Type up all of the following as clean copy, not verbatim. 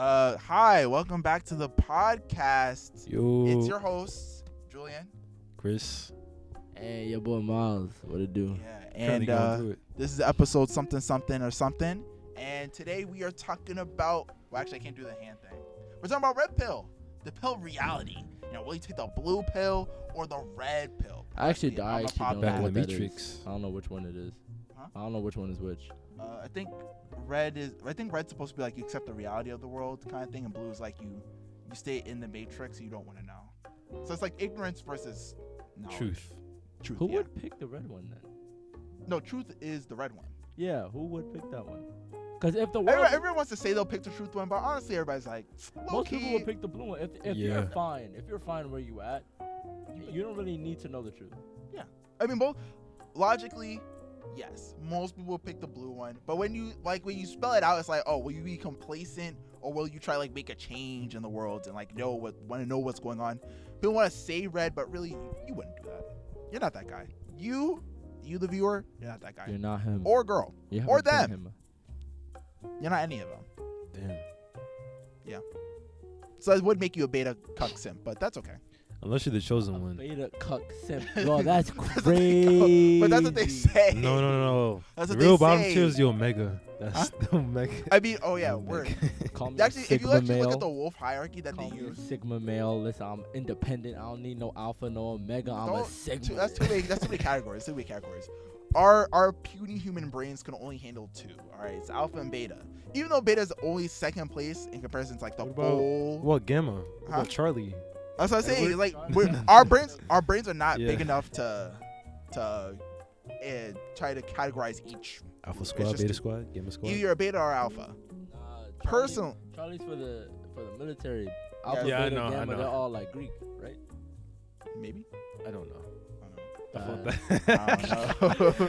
Hi, welcome back to the podcast. Yo, It's your host, Julian. Chris. Hey, your boy Myles. What it do? Yeah, Currently going through it. this is episode something or something. And today we are talking about. Well, actually, I can't do the hand thing. We're talking about red pill, the pill reality. Will you take the blue pill or the red pill? I actually don't Back know in the what that Matrix. is. I don't know which one it is. Huh? I don't know which one is which. I think red's supposed to be like you accept the reality of the world kind of thing, and blue is like you stay in the matrix, so you don't want to know. So it's like ignorance versus knowledge. Truth. Truth. Who yeah. would pick the red one then? No, truth is the red one. Yeah, who would pick that one? Because if the world, Everyone wants to say they'll pick the truth one, but honestly, everybody's like, most people would pick the blue one. If Yeah. you're fine where you at, you don't really need to know the truth. I mean, both logically, yes, most people will pick the blue one. But when you spell it out, it's like, oh, will you be complacent or will you try like make a change in the world and like want to know what's going on? People want to say red, but really, you wouldn't do that. You're not that guy. You the viewer, you're not that guy. You're not him. Or girl. You or haven't been them. him. You're not any of them. Damn. So it would make you a beta cuck simp, but that's okay. Unless you're the chosen one. Beta cuck simp. Yo, that's That's what they crazy. But that's what they say. No. That's The what real they bottom say. tier is the Omega. That's the Omega. I mean, oh yeah, Omega. word. Call me Actually, if you Sigma actually male. look at the wolf hierarchy that Call they me a use, Sigma male. Listen, I'm independent. I don't need no alpha, no omega. I'm a Don't- Sigma. that's too many categories. Too many categories. Our puny human brains can only handle two. All right, it's alpha and beta. Even though beta is only second place in comparison to like the What about- whole. What Gamma? What Huh? about Charlie? That's what I'm saying. we're Like trying- our brains are not Yeah. big enough to try to categorize each. Alpha Squad, just Beta two. Squad, Gamma Squad. Either you're a beta or alpha. Personal. Charlie's for the military. Alpha, Yeah, I beta, know, I gamma, know. they're all like Greek, right? Maybe. I don't know. I don't know. I I don't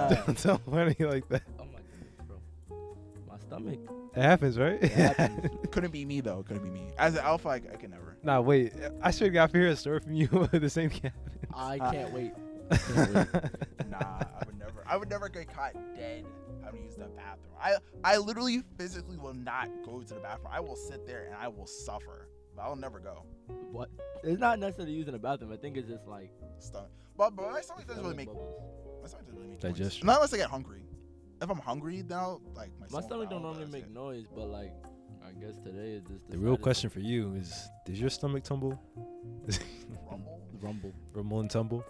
know. Don't tell funny like that. Oh my goodness, bro. My stomach. It happens, right? It happens. Couldn't be me though. Couldn't be me. As an alpha, I can never. Nah, wait. I should have got to hear a story from you with the same cat. I can't wait. Nah, I would never get caught dead having to use the bathroom. I literally physically will not go to the bathroom. I will sit there and I will suffer. But I'll never go. What? It's not necessarily using a bathroom. I think it's just like Stomach. But my stomach doesn't really make. bubbles. My stomach doesn't really make noise. Digestion. Not unless I get hungry. If I'm hungry, then I'll like My stomach don't normally that's make it. noise, but like I guess today is just The real question for you is, does your stomach tumble? Rumble, rumble. Rumble and tumble?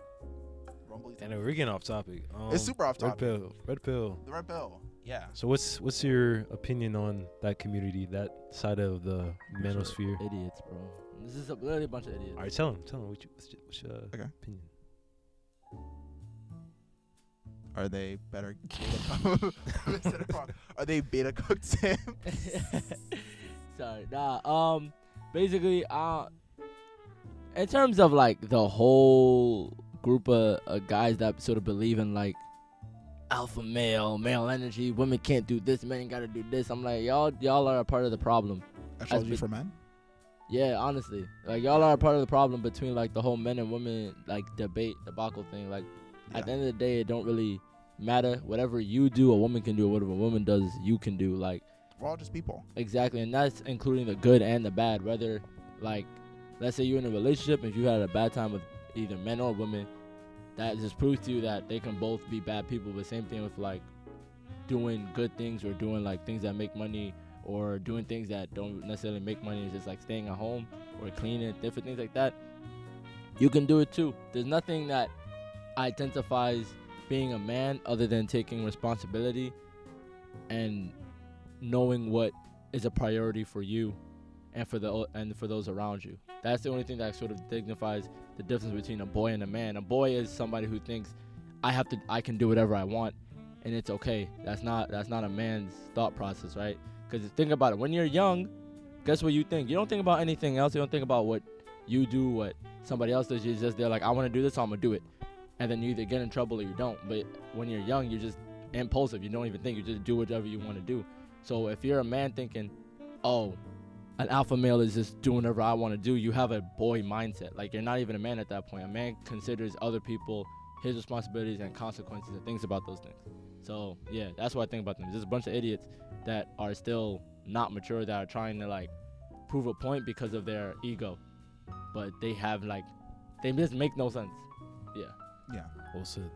rumble. And we're getting off topic. It's super off Red topic. pill. Red pill. The red pill. Yeah. So what's your opinion on that community, that side of the manosphere? Idiots, bro. This is literally a bunch of idiots. All right, tell him what's your Okay. opinion. Are they better? Are they beta cooked Sam? Sorry. Nah. Basically, in terms of like the whole group of guys that sort of believe in like alpha male energy, women can't do this, men gotta do this. I'm like, y'all are a part of the problem. Astrology for men. Yeah, honestly, like y'all are a part of the problem between like the whole men and women like debate debacle thing. Like Yeah. at the end of the day, it don't really matter. Whatever you do, a woman can do. Whatever a woman does, you can do. Like We're all just people. exactly, and that's including the good and the bad. Whether like, let's say you're in a relationship and you had a bad time with either men or women, that just proves to you that they can both be bad people. But same thing with like doing good things or doing like things that make money or doing things that don't necessarily make money. It's just like staying at home or cleaning, different things like that. You can do it too. There's nothing that identifies being a man other than taking responsibility and knowing what is a priority for you and for those around you. That's the only thing that sort of dignifies the difference between a boy and a man. A boy is somebody who thinks I can do whatever I want and it's okay. That's not a man's thought process, right? Because think about it. When you're young, guess what you think? You don't think about anything else. You don't think about what you do, what somebody else does. You're just there like, I want to do this, so I'm going to do it. And then you either get in trouble or you don't. But when you're young, you're just impulsive. You don't even think. You just do whatever you want to do. So if you're a man thinking, oh, an alpha male is just doing whatever I want to do, you have a boy mindset. Like, you're not even a man at that point. A man considers other people, his responsibilities and consequences and thinks about those things. So, yeah, that's what I think about them. There's a bunch of idiots that are still not mature that are trying to like prove a point because of their ego, but they have like they just make no sense. Yeah. Well said.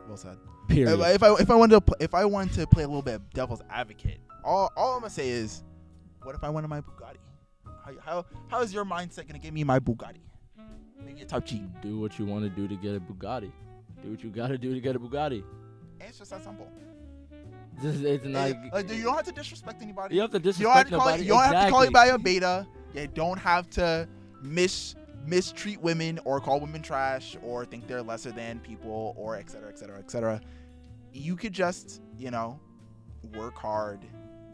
Well said. Period. If I wanted to play a little bit of devil's advocate, all I'm gonna say is, what if I wanted my Bugatti? How is your mindset gonna give me my Bugatti? Maybe a top G. Do what you want to do to get a Bugatti. Do what you gotta do to get a Bugatti. It's just that simple. It's not. Like, you don't have to disrespect anybody. You have to You don't have disrespect to call it. nobody. You don't have to call it Exactly. by a beta. You don't have to mistreat women or call women trash or think they're lesser than people or et cetera, et cetera, et cetera. You could just, work hard,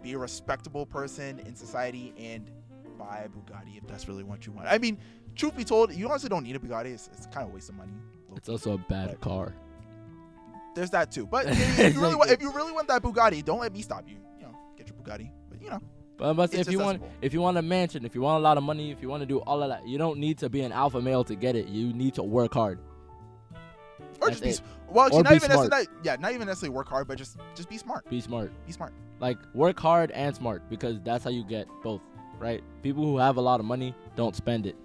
be a respectable person in society, and buy a Bugatti if that's really what you want. I mean, truth be told, you honestly don't need a Bugatti. It's kind of a waste of money. It's also a bad car. There's that too. But if you really want that Bugatti, don't let me stop you. Get your Bugatti. But But if you want a mansion, if you want a lot of money, if you want to do all of that, you don't need to be an alpha male to get it. You need to work hard. Or That's just be it. well, actually, Or not be even smart. necessarily. Not even necessarily work hard, but just be smart. Be smart. Be smart. Like work hard and smart, because that's how you get both, right? People who have a lot of money don't spend it.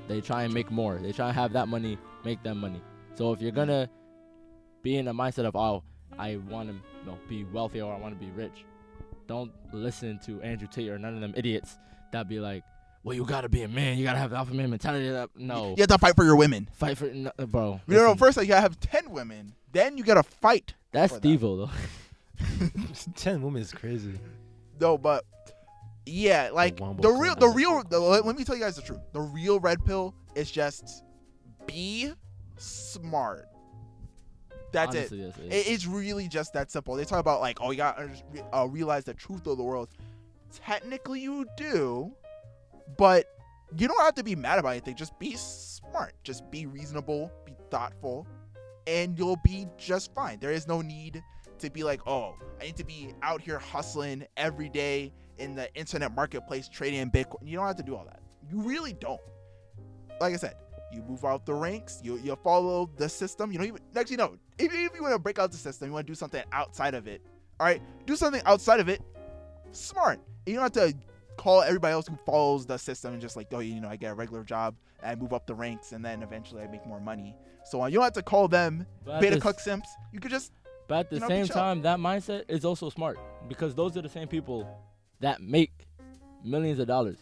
They try and make more. They try and have that money, make them money. So if you're gonna be in the mindset of, oh, I want to be wealthy or I want to be rich, don't listen to Andrew Tate or none of them idiots that be like, well, you gotta be a man, you gotta have the alpha man mentality. No, You have to fight for your women. fight for bro. No, listen, first you gotta have 10 women. Then you gotta fight. that's for them. Steve-O though. 10 women is crazy. No, but yeah, like Wombo let me tell you guys the truth. The real red pill is just be smart. That's Honestly, it. yes, It's really just that simple. They talk about like, oh, you gotta realize the truth of the world. Technically, you do, but you don't have to be mad about anything. Just be smart. Just be reasonable. Be thoughtful, and you'll be just fine. There is no need to be like, oh, I need to be out here hustling every day in the internet marketplace trading in Bitcoin. You don't have to do all that. You really don't. Like I said, you move out the ranks. You follow the system. If you want to break out the system, you want to do something outside of it. All right, do something outside of it. Smart. You don't have to call everybody else who follows the system and just like, oh, I get a regular job and I move up the ranks and then eventually I make more money. So you don't have to call them beta cuck simps. You could just. But at the same time, that mindset is also smart, because those are the same people that make millions of dollars,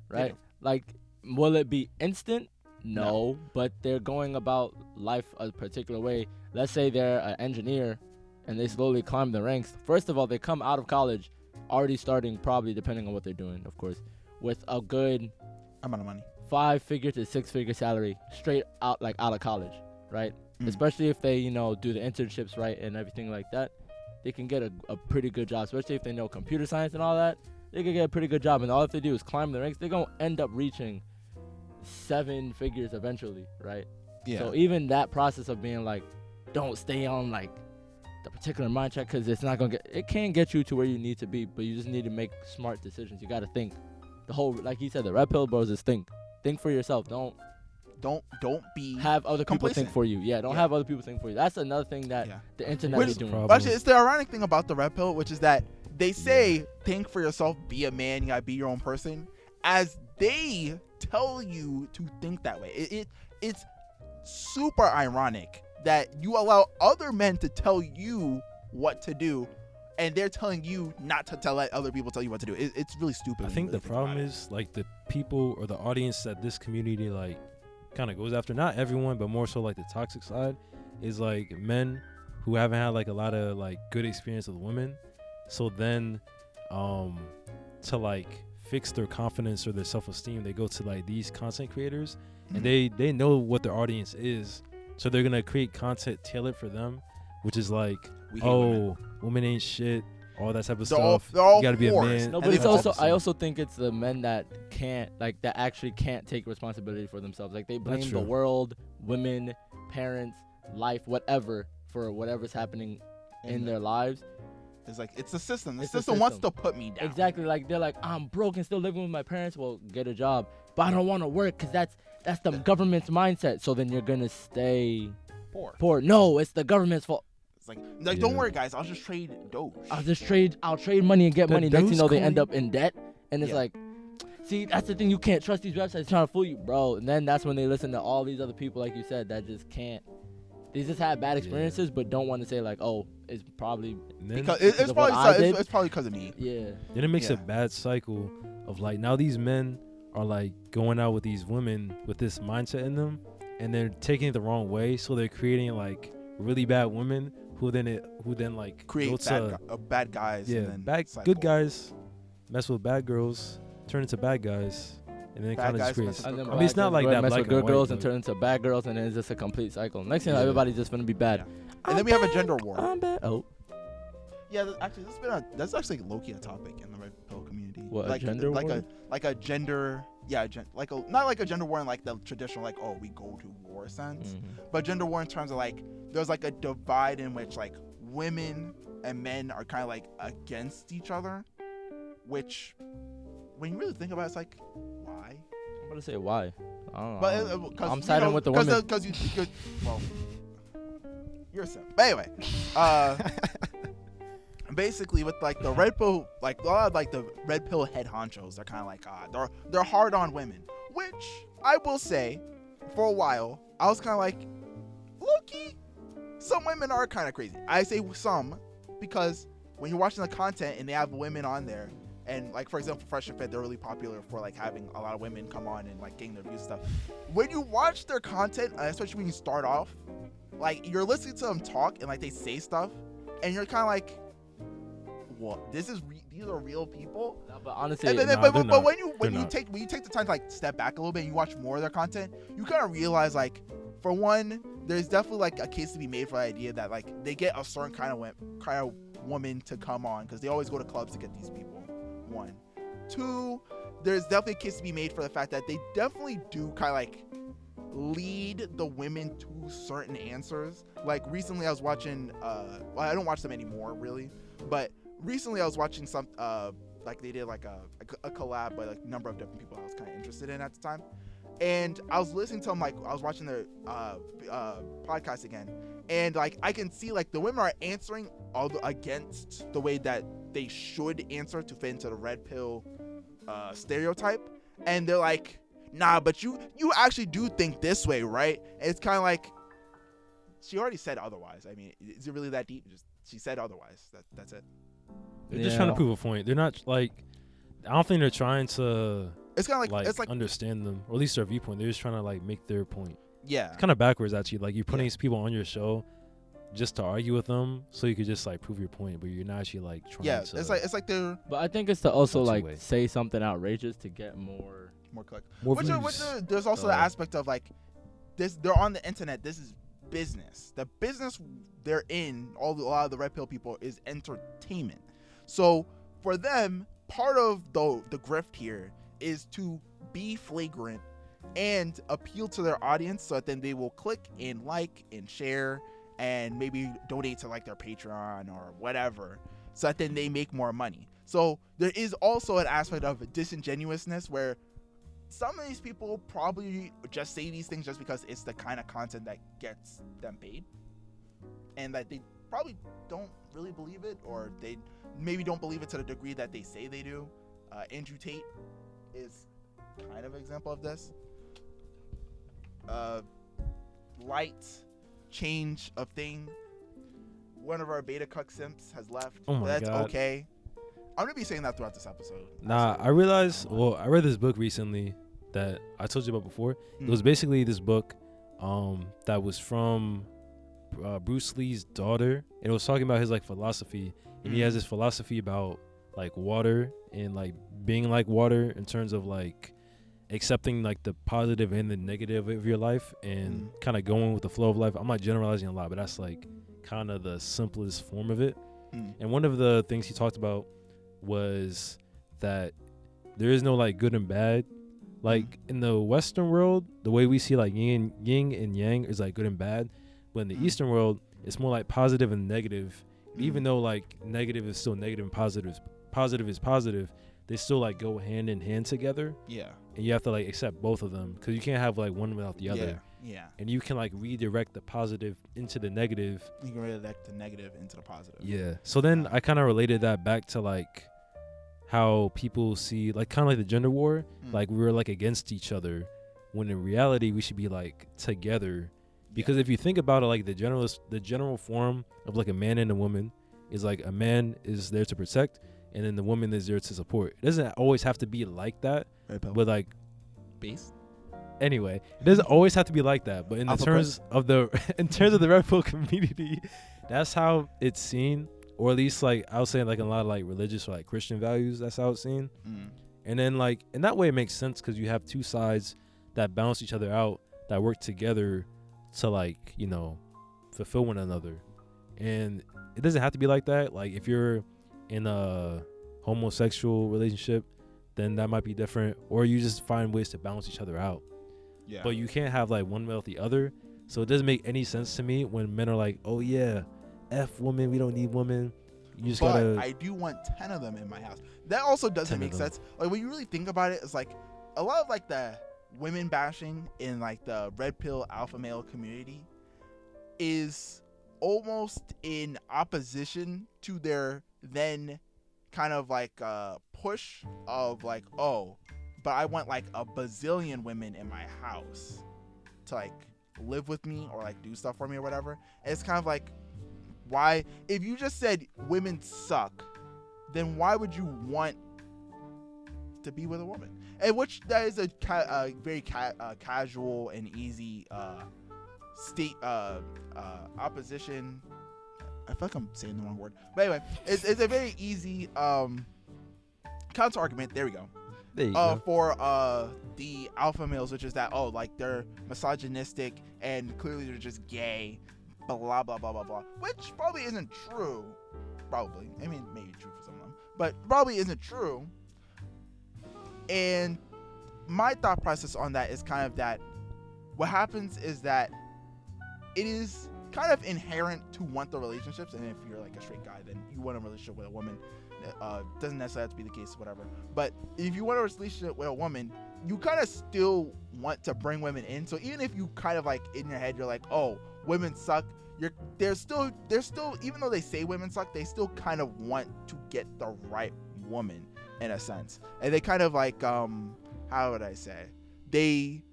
right? Like, will it be instant? No, but they're going about life a particular way. Let's say they're an engineer and they slowly climb the ranks. First of all, they come out of college already starting, probably depending on what they're doing, of course, with a good amount of money, 5-figure to 6-figure salary straight out, like out of college, right? Especially if they, do the internships right and everything like that, they can get a pretty good job. Especially if they know computer science and all that, they can get a pretty good job. And all if they do is climb the ranks, they're gonna end up reaching 7 figures eventually, right? Yeah. So even that process of being like, don't stay on like the particular mindset, because it's not gonna it can get you to where you need to be, but you just need to make smart decisions. You got to think. The whole, like he said, the red pill, bros, is think for yourself. Don't be have other people complacent. think for you. Yeah, don't have other people think for you. That's another thing that the internet is doing. problem. Well, actually, it's the ironic thing about the red pill, which is that they say think for yourself, be a man, you gotta be your own person, as they tell you to think that way. It's super ironic that you allow other men to tell you what to do, and they're telling you not to let other people tell you what to do. It's really stupid. I think the problem is like the people or the audience that this community like kind of goes after, not everyone, but more so like the toxic side, is like men who haven't had like a lot of like good experience with women. So then to like fix their confidence or their self-esteem, they go to like these content creators, and they know what their audience is, so they're gonna create content tailored for them, which is like, women ain't shit, all that type of stuff. They're all you gotta be a man. No, but it's also, I also think it's the men that actually can't take responsibility for themselves. Like they blame the world, women, parents, life, whatever, for whatever's happening in their lives. It's like, it's the system. The system wants to put me down. Exactly. Like they're like, I'm broke and still living with my parents. Well, get a job. But I don't want to work because that's the government's mindset. So then you're gonna stay poor. No, it's the government's fault. It's like don't worry, guys. I'll just trade Doge. I'll trade money and get money. Next thing you know, they end Dogecoin? up in debt, and it's like, see, that's the thing. You can't trust these websites trying to fool you, bro. And then that's when they listen to all these other people, like you said, that just can't. They just had bad experiences, but don't want to say like, oh, it's probably because it's probably because of me. Yeah. Then it makes a bad cycle of like now these men are like going out with these women with this mindset in them, and they're taking it the wrong way, so they're creating like really bad women who then like create bad guys. Yeah, and then good guys mess with bad girls, turn into bad guys, and then it kind of just creates. I mean, it's not like that. Mess Black with good and girls white, and turn into bad girls, and then it's just a complete cycle. Next thing, everybody's just gonna be bad. And then we have a gender war. I'm bad. Oh. Yeah, actually, that's actually low-key a topic in the red pill community. What, like a gender war? Like a gender, not like a gender war in like the traditional like we go to war sense, but gender war in terms of like there's like a divide in which like women and men are kind of like against each other, which when you really think about it, it's like why? I'm gonna say why. I don't know. But I'm siding with the women. Because well, you're a simp. But anyway, basically with like the red pill, like a lot of like the red pill head honchos, they're kind of like they're hard on women, which I will say for a while I was kind of like low-key, some women are kind of crazy. I say some because when you're watching the content and they have women on there, and like for example Fresh and Fit, they're really popular for like having a lot of women come on and like getting their views and stuff. When you watch their content, especially when you start off, like you're listening to them talk and like they say stuff and you're kind of like, what? These are real people. No, but honestly, but when you take the time to like step back a little bit and you watch more of their content, you kind of realize like, for one, there's definitely like a case to be made for the idea that like they get a certain kind of woman to come on because they always go to clubs to get these people. One, two, there's definitely a case to be made for the fact that they definitely do kind of like lead the women to certain answers. Like recently I was watching well, I don't watch them anymore really, but recently I was watching some like they did like a collab by like a number of different people I was kind of interested in at the time, and I was listening to them, like I was watching their podcast again, and like I can see like the women are answering against the way that they should answer to fit into the red pill stereotype, and they're like, nah, but you actually do think this way, right? And it's kind of like, she already said otherwise. I mean, is it really that deep? Just she said otherwise. That's it. They're just trying to prove a point. They're not like, I don't think they're trying to. It's kind of like it's like understand them, or at least their viewpoint. They're just trying to like make their point. Yeah. It's kind of backwards actually. Like you're putting these people on your show just to argue with them, so you could just like prove your point, but you're not actually like trying to. Yeah, it's like they're. But I think it's to also like say something outrageous to get more clicks. There's also the aspect of like this. They're on the internet. This is business. The business they're in, a lot of the red pill people, is entertainment. So for them, part of the grift here is to be flagrant and appeal to their audience, so that then they will click and like and share and maybe donate to like their Patreon or whatever, so that then they make more money. So there is also an aspect of disingenuousness where some of these people probably just say these things just because it's the kind of content that gets them paid, and that they probably don't really believe it, or they maybe don't believe it to the degree that they say they do. Andrew Tate is kind of an example of this. Light change of thing. One of our beta cuck simps has left. Oh my That's God. okay. I'm gonna be saying that throughout this episode. Nah, I realized. Well, I read this book recently that I told you about before. It was basically this book that was from Bruce Lee's daughter, and it was talking about his like philosophy, and he has this philosophy about like water and like being like water in terms of like accepting like the positive and the negative of your life and kind of going with the flow of life. I'm not generalizing a lot, but that's like kind of the simplest form of it. And one of the things he talked about was that there is no like good and bad. Like in the Western world, the way we see like yin and yang is like good and bad, but in the Eastern world, it's more like positive and negative. Even though like negative is still negative and positive is positive, they still like go hand in hand together. Yeah. And you have to like accept both of them, because you can't have like one without the other. Yeah. and you can like redirect the positive into the negative. You can redirect the negative into the positive. Yeah. So then I kind of related that back to like how people see like kind of like the gender war, like we're like against each other, when in reality we should be like together. Because if you think about it, like the general form of like a man and a woman is like a man is there to protect, and then the woman is there to support. It doesn't always have to be like that, but like base. Anyway, it doesn't always have to be like that. But in the terms of the red pill community, that's how it's seen, or at least like I was saying like a lot of like religious or like Christian values. That's how it's seen. And then like in that way it makes sense because you have two sides that balance each other out, that work together to like, you know, fulfill one another. And it doesn't have to be like that. Like if you're in a homosexual relationship, then that might be different, or you just find ways to balance each other out. Yeah. But you can't have like one without the other. So it doesn't make any sense to me when men are like, oh yeah, F women, we don't need women. You just gotta. I do want 10 of them in my house. That also doesn't make sense. Like when you really think about it, it's like a lot of like the women bashing in like the red pill alpha male community is almost in opposition to their then kind of like push of like, oh, but I want like a bazillion women in my house to like live with me or like do stuff for me or whatever. And it's kind of like, why, if you just said women suck, then why would you want to be with a woman? And which that is a very casual and easy state opposition. I feel like I'm saying the wrong word, but anyway, it's a very easy counter argument. There we go. There you go. For the alpha males, which is that, oh, like they're misogynistic and clearly they're just gay, blah blah blah blah blah, which probably isn't true. Probably, I mean, maybe true for some of them, but probably isn't true. And my thought process on that is kind of that what happens is that it is kind of inherent to want the relationships, and if you're like a straight guy, then you want a relationship with a woman. Doesn't necessarily have to be the case, whatever. But if you want a relationship with a woman, you kind of still want to bring women in. So even if you kind of like in your head, you're like, oh, women suck. They're still, even though they say women suck, they still kind of want to get the right woman in a sense. And they kind of like, how would I say? They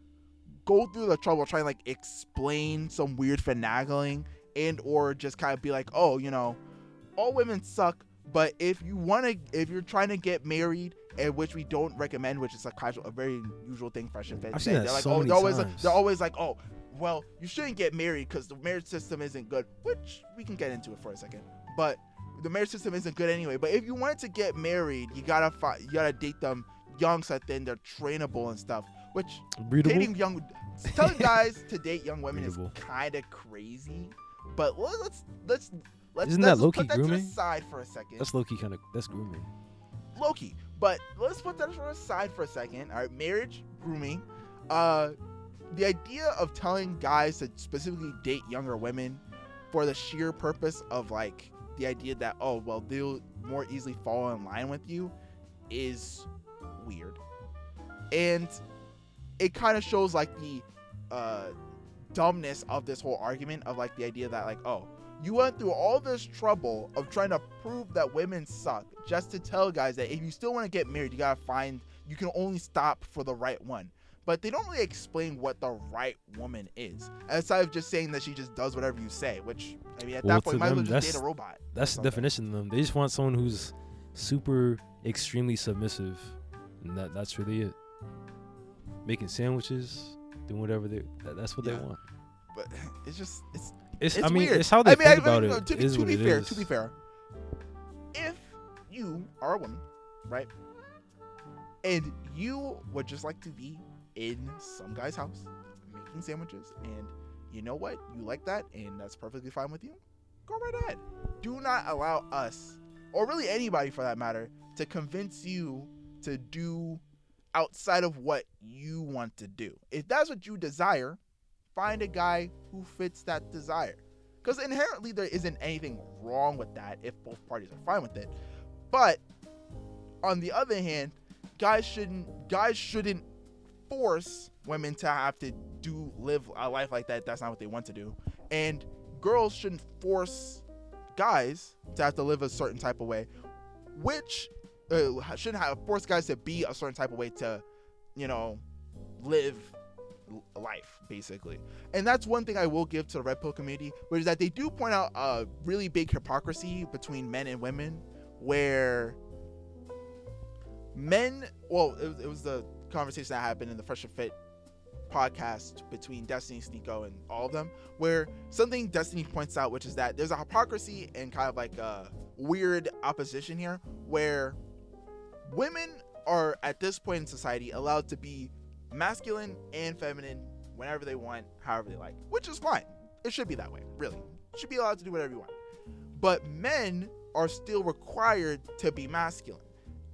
go through the trouble trying to like explain some weird finagling and or just kind of be like, oh, you know, all women suck. But if you're trying to get married, and which we don't recommend, which is a very usual thing Fresh Fit say, they're like, they're always like, oh, well, you shouldn't get married because the marriage system isn't good, which we can get into it for a second. But the marriage system isn't good anyway. But if you wanted to get married, you gotta date them young, so that then they're trainable and stuff. Which telling guys to date young women is kind of crazy. But let's Isn't that low-key put that grooming? to the side for a second. That's low-key that's grooming. Low-key. But let's put that to the side for a second. All right, marriage, grooming. The idea of telling guys to specifically date younger women for the sheer purpose of like the idea that, oh, well, they'll more easily fall in line with you is weird. And it kind of shows like the dumbness of this whole argument of like the idea that like, oh, you went through all this trouble of trying to prove that women suck just to tell guys that if you still want to get married, you can only stop for the right one. But they don't really explain what the right woman is. Aside of just saying that she just does whatever you say, which, I mean, at that point, you might as well just date a robot. That's the definition of them. They just want someone who's super, extremely submissive. And that's really it. Making sandwiches, doing whatever that's what they want. But it's just, it's weird. It's how they think about it. To be fair, if you are a woman, right, and you would just like to be in some guy's house making sandwiches, and you know what, you like that, and that's perfectly fine with you, go right ahead. Do not allow us, or really anybody for that matter, to convince you to do outside of what you want to do. If that's what you desire, find a guy who fits that desire, because inherently there isn't anything wrong with that if both parties are fine with it. But on the other hand, guys shouldn't force women to have to live a life like that. That's not what they want to do. And girls shouldn't force guys to have to live a certain type of way, which shouldn't have forced guys to be a certain type of way to, live life, basically. And that's one thing I will give to the Red Pill community, which is that they do point out a really big hypocrisy between men and women, where men, it was the conversation that happened in the Fresh and Fit podcast between Destiny, Sneako, and all of them, where something Destiny points out, which is that there's a hypocrisy and kind of like a weird opposition here, where women are at this point in society allowed to be masculine and feminine whenever they want, however they like, which is fine. It should be that way, really. You should be allowed to do whatever you want. But men are still required to be masculine.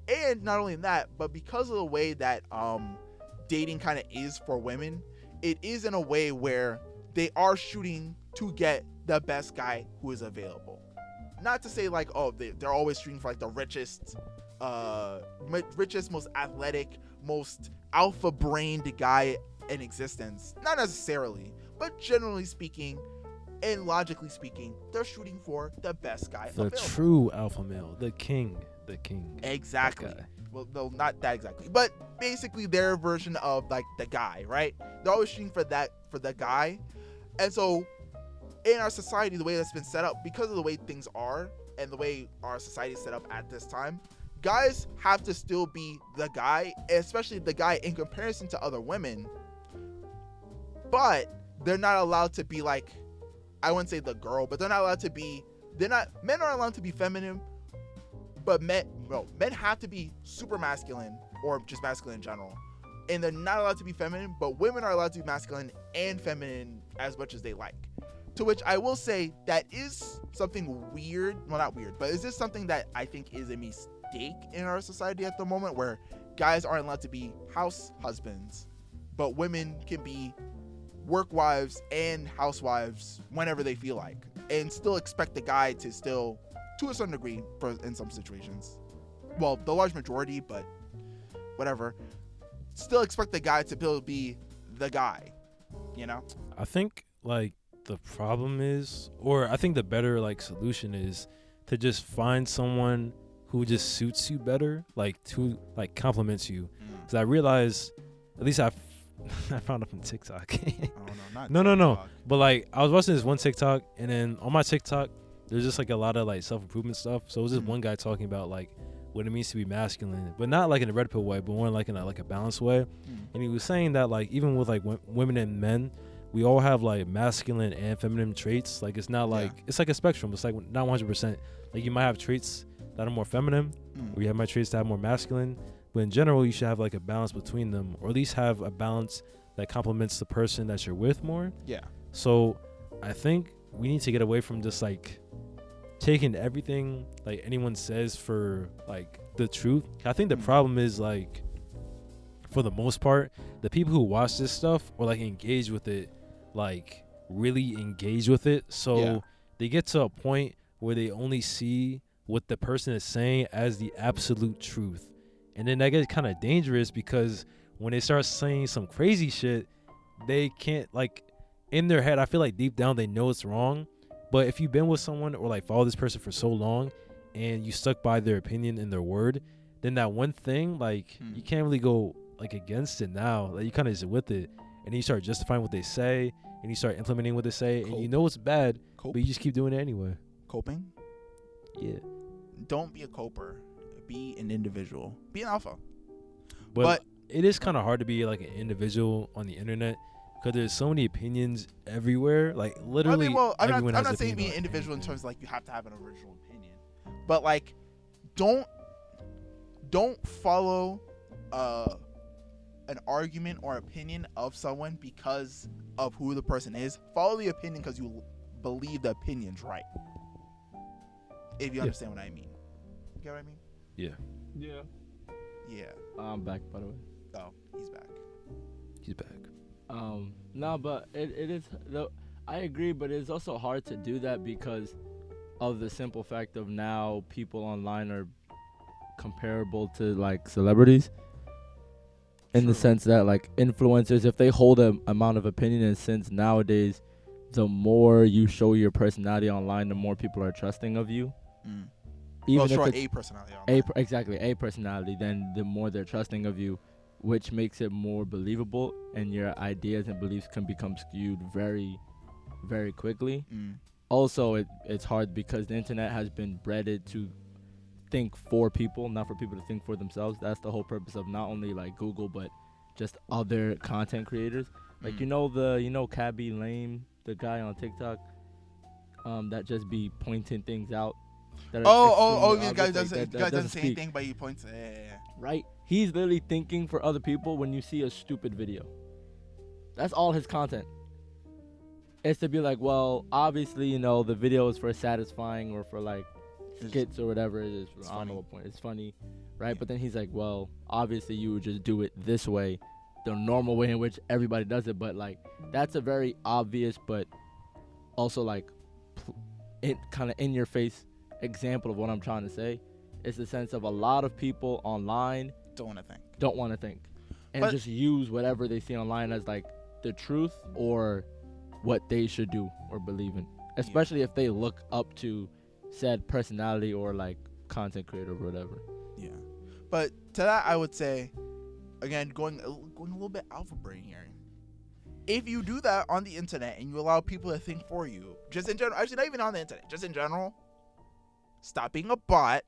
And not only that, but because of the way that dating kind of is for women, it is in a way where they are shooting to get the best guy who is available. Not to say like, they're always shooting for like the richest, most athletic, most alpha-brained guy in existence. Not necessarily, but generally speaking and logically speaking, they're shooting for the best guy available. The true alpha male, the king. Exactly. Well, no, not that exactly, but basically their version of like the guy, right? They're always shooting for the guy. And so in our society, the way that's been set up, because of the way things are and the way our society is set up at this time, guys have to still be the guy, especially the guy in comparison to other women, but they're not allowed to be like, I wouldn't say the girl, but men aren't allowed to be feminine, but men have to be super masculine or just masculine in general. And they're not allowed to be feminine, but women are allowed to be masculine and feminine as much as they like. To which I will say that is something weird. Well, not weird, but is this something that I think is a mistake in our society at the moment, where guys aren't allowed to be house husbands, but women can be work wives and housewives whenever they feel like, and still expect the guy to still, to a certain degree, in some situations, well, the large majority, but whatever, still expect the guy to be the guy, I think like the problem is, or I think the better like solution is to just find someone who just suits you better, like to like compliments you. Because I realized, at least I found up on TikTok. No. But like I was watching this one TikTok, and then on my TikTok, there's just like a lot of like self-improvement stuff. So it was just one guy talking about like what it means to be masculine, but not like in a red pill way, but more like in a balanced way. And he was saying that like even with like women and men, we all have like masculine and feminine traits. Like it's not like it's like a spectrum. It's like not 100%. Like you might have traits that are more feminine, or you have my traits that are more masculine. But in general, you should have like a balance between them, or at least have a balance that complements the person that you're with more. Yeah. So I think we need to get away from just like taking everything like anyone says for like the truth. I think the problem is like, for the most part, the people who watch this stuff or like engage with it, like really engage with it. So they get to a point where they only see what the person is saying as the absolute truth. And then that gets kind of dangerous, because when they start saying some crazy shit, they can't, like, in their head, I feel like deep down they know it's wrong. But if you've been with someone or like follow this person for so long and you stuck by their opinion and their word, then that one thing, like, you can't really go like against it now. Like, you kind of just with it, and then you start justifying what they say, and you start implementing what they say, and you know it's bad, but you just keep doing it anyway. Coping? Yeah. Don't be a coper. Be an individual. Be an alpha. But it is kind of hard to be like an individual on the internet, because there's so many opinions everywhere. Like literally, I'm not saying be an individual in terms of like you have to have an original opinion, but like don't follow an argument or opinion of someone because of who the person is. Follow the opinion because you believe the opinion's right. If you understand what I mean. You get what I mean? Yeah. I'm back, by the way. Oh, he's back. He's back. No, but it is. I agree, but it's also hard to do that because of the simple fact of now people online are comparable to like celebrities. in the True. sense that like influencers, if they hold an amount of opinion, and since nowadays the more you show your personality online, the more people are trusting of you. Mm. Even Well, if sure, it's a personality. exactly a personality, then the more they're trusting of you, which makes it more believable, and your ideas and beliefs can become skewed very, very quickly. Mm. Also, it's hard because the internet has been bred to think for people, not for people to think for themselves. That's the whole purpose of not only like Google, but just other content creators. Like Mm. you know Cabby Lame, the guy on TikTok, that just be pointing things out that are extremely The guy obvious, doesn't. like, Guy that doesn't doesn't say speak. anything, but he points. Yeah. Right? He's literally thinking for other people when you see a stupid video. That's all his content. It's to be like, well, obviously, you know, the video is for satisfying or for like skits or whatever it is. I don't funny. know what point. It's funny, right? Yeah. But then he's like, well, obviously you would just do it this way, the normal way in which everybody does it. But like, that's a very obvious, but also like, kind of in your face example of what I'm trying to say. It's the sense of a lot of people online Don't want to think. don't want to think, and But- just use whatever they see online as like the truth or what they should do or believe in, especially if they look up to said personality or like content creator or whatever. Yeah. But to that, I would say, again, going a little bit alpha brain here. If you do that on the internet and you allow people to think for you, just in general, actually not even on the internet, just in general, stop being a bot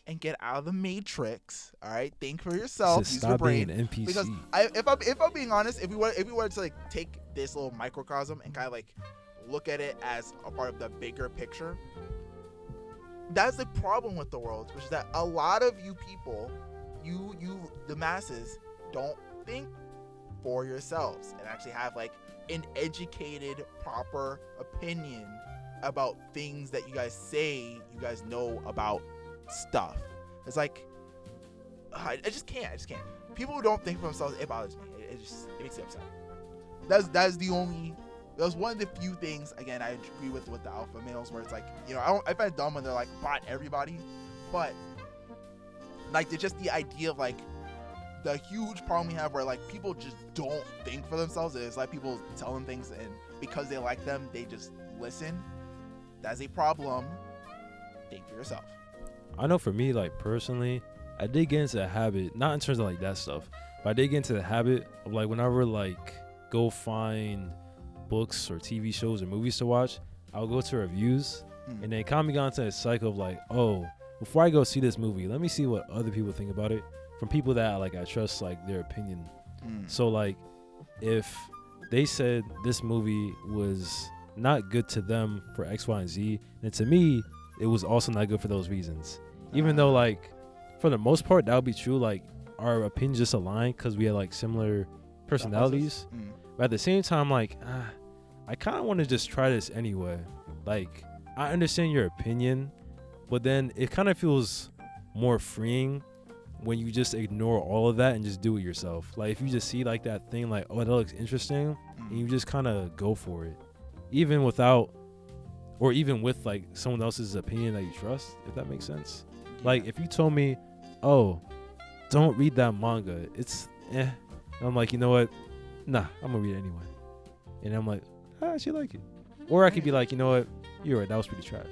and get out of the matrix. All right, think for yourself. Just Use your stop being brain. an NPC. Because if I'm being honest, if we were to like take this little microcosm and kind of like look at it as a part of the bigger picture, that's the problem with the world, which is that a lot of you people, the masses, don't think for yourselves and actually have like an educated, proper opinion about things that you guys say you guys know about stuff. It's like I just can't. People who don't think for themselves, it bothers me. It makes me upset. That's one of the few things. Again, I agree with the alpha males where it's like, you know, I find it dumb when they're like bot everybody, but like it's just the idea of like the huge problem we have where like people just don't think for themselves. It's like people tell them things and because they like them, they just listen. That's a problem. Think for yourself. I know for me, like personally, I did get into the habit, not in terms of like that stuff, but I did get into the habit of like whenever like go find books or TV shows or movies to watch, I'll go to reviews and then kind of got into a cycle of like, oh, before I go see this movie, let me see what other people think about it from people that like I trust like their opinion. So like if they said this movie was not good to them for X, Y, and Z, then to me it was also not good for those reasons. Even though like for the most part that would be true, like our opinions just align because we had like similar personalities. But at the same time, like I kind of want to just try this anyway. Like I understand your opinion, but then it kind of feels more freeing when you just ignore all of that and just do it yourself. Like if you just see like that thing like, oh, that looks interesting, and you just kind of go for it, even without or even with like someone else's opinion that you trust, if that makes sense. Like if you told me, oh, don't read that manga, it's and I'm like, you know what, nah, I'm gonna read it anyway, and I'm like, I actually like it. Or I could be like, you know what, you're right, that was pretty trash.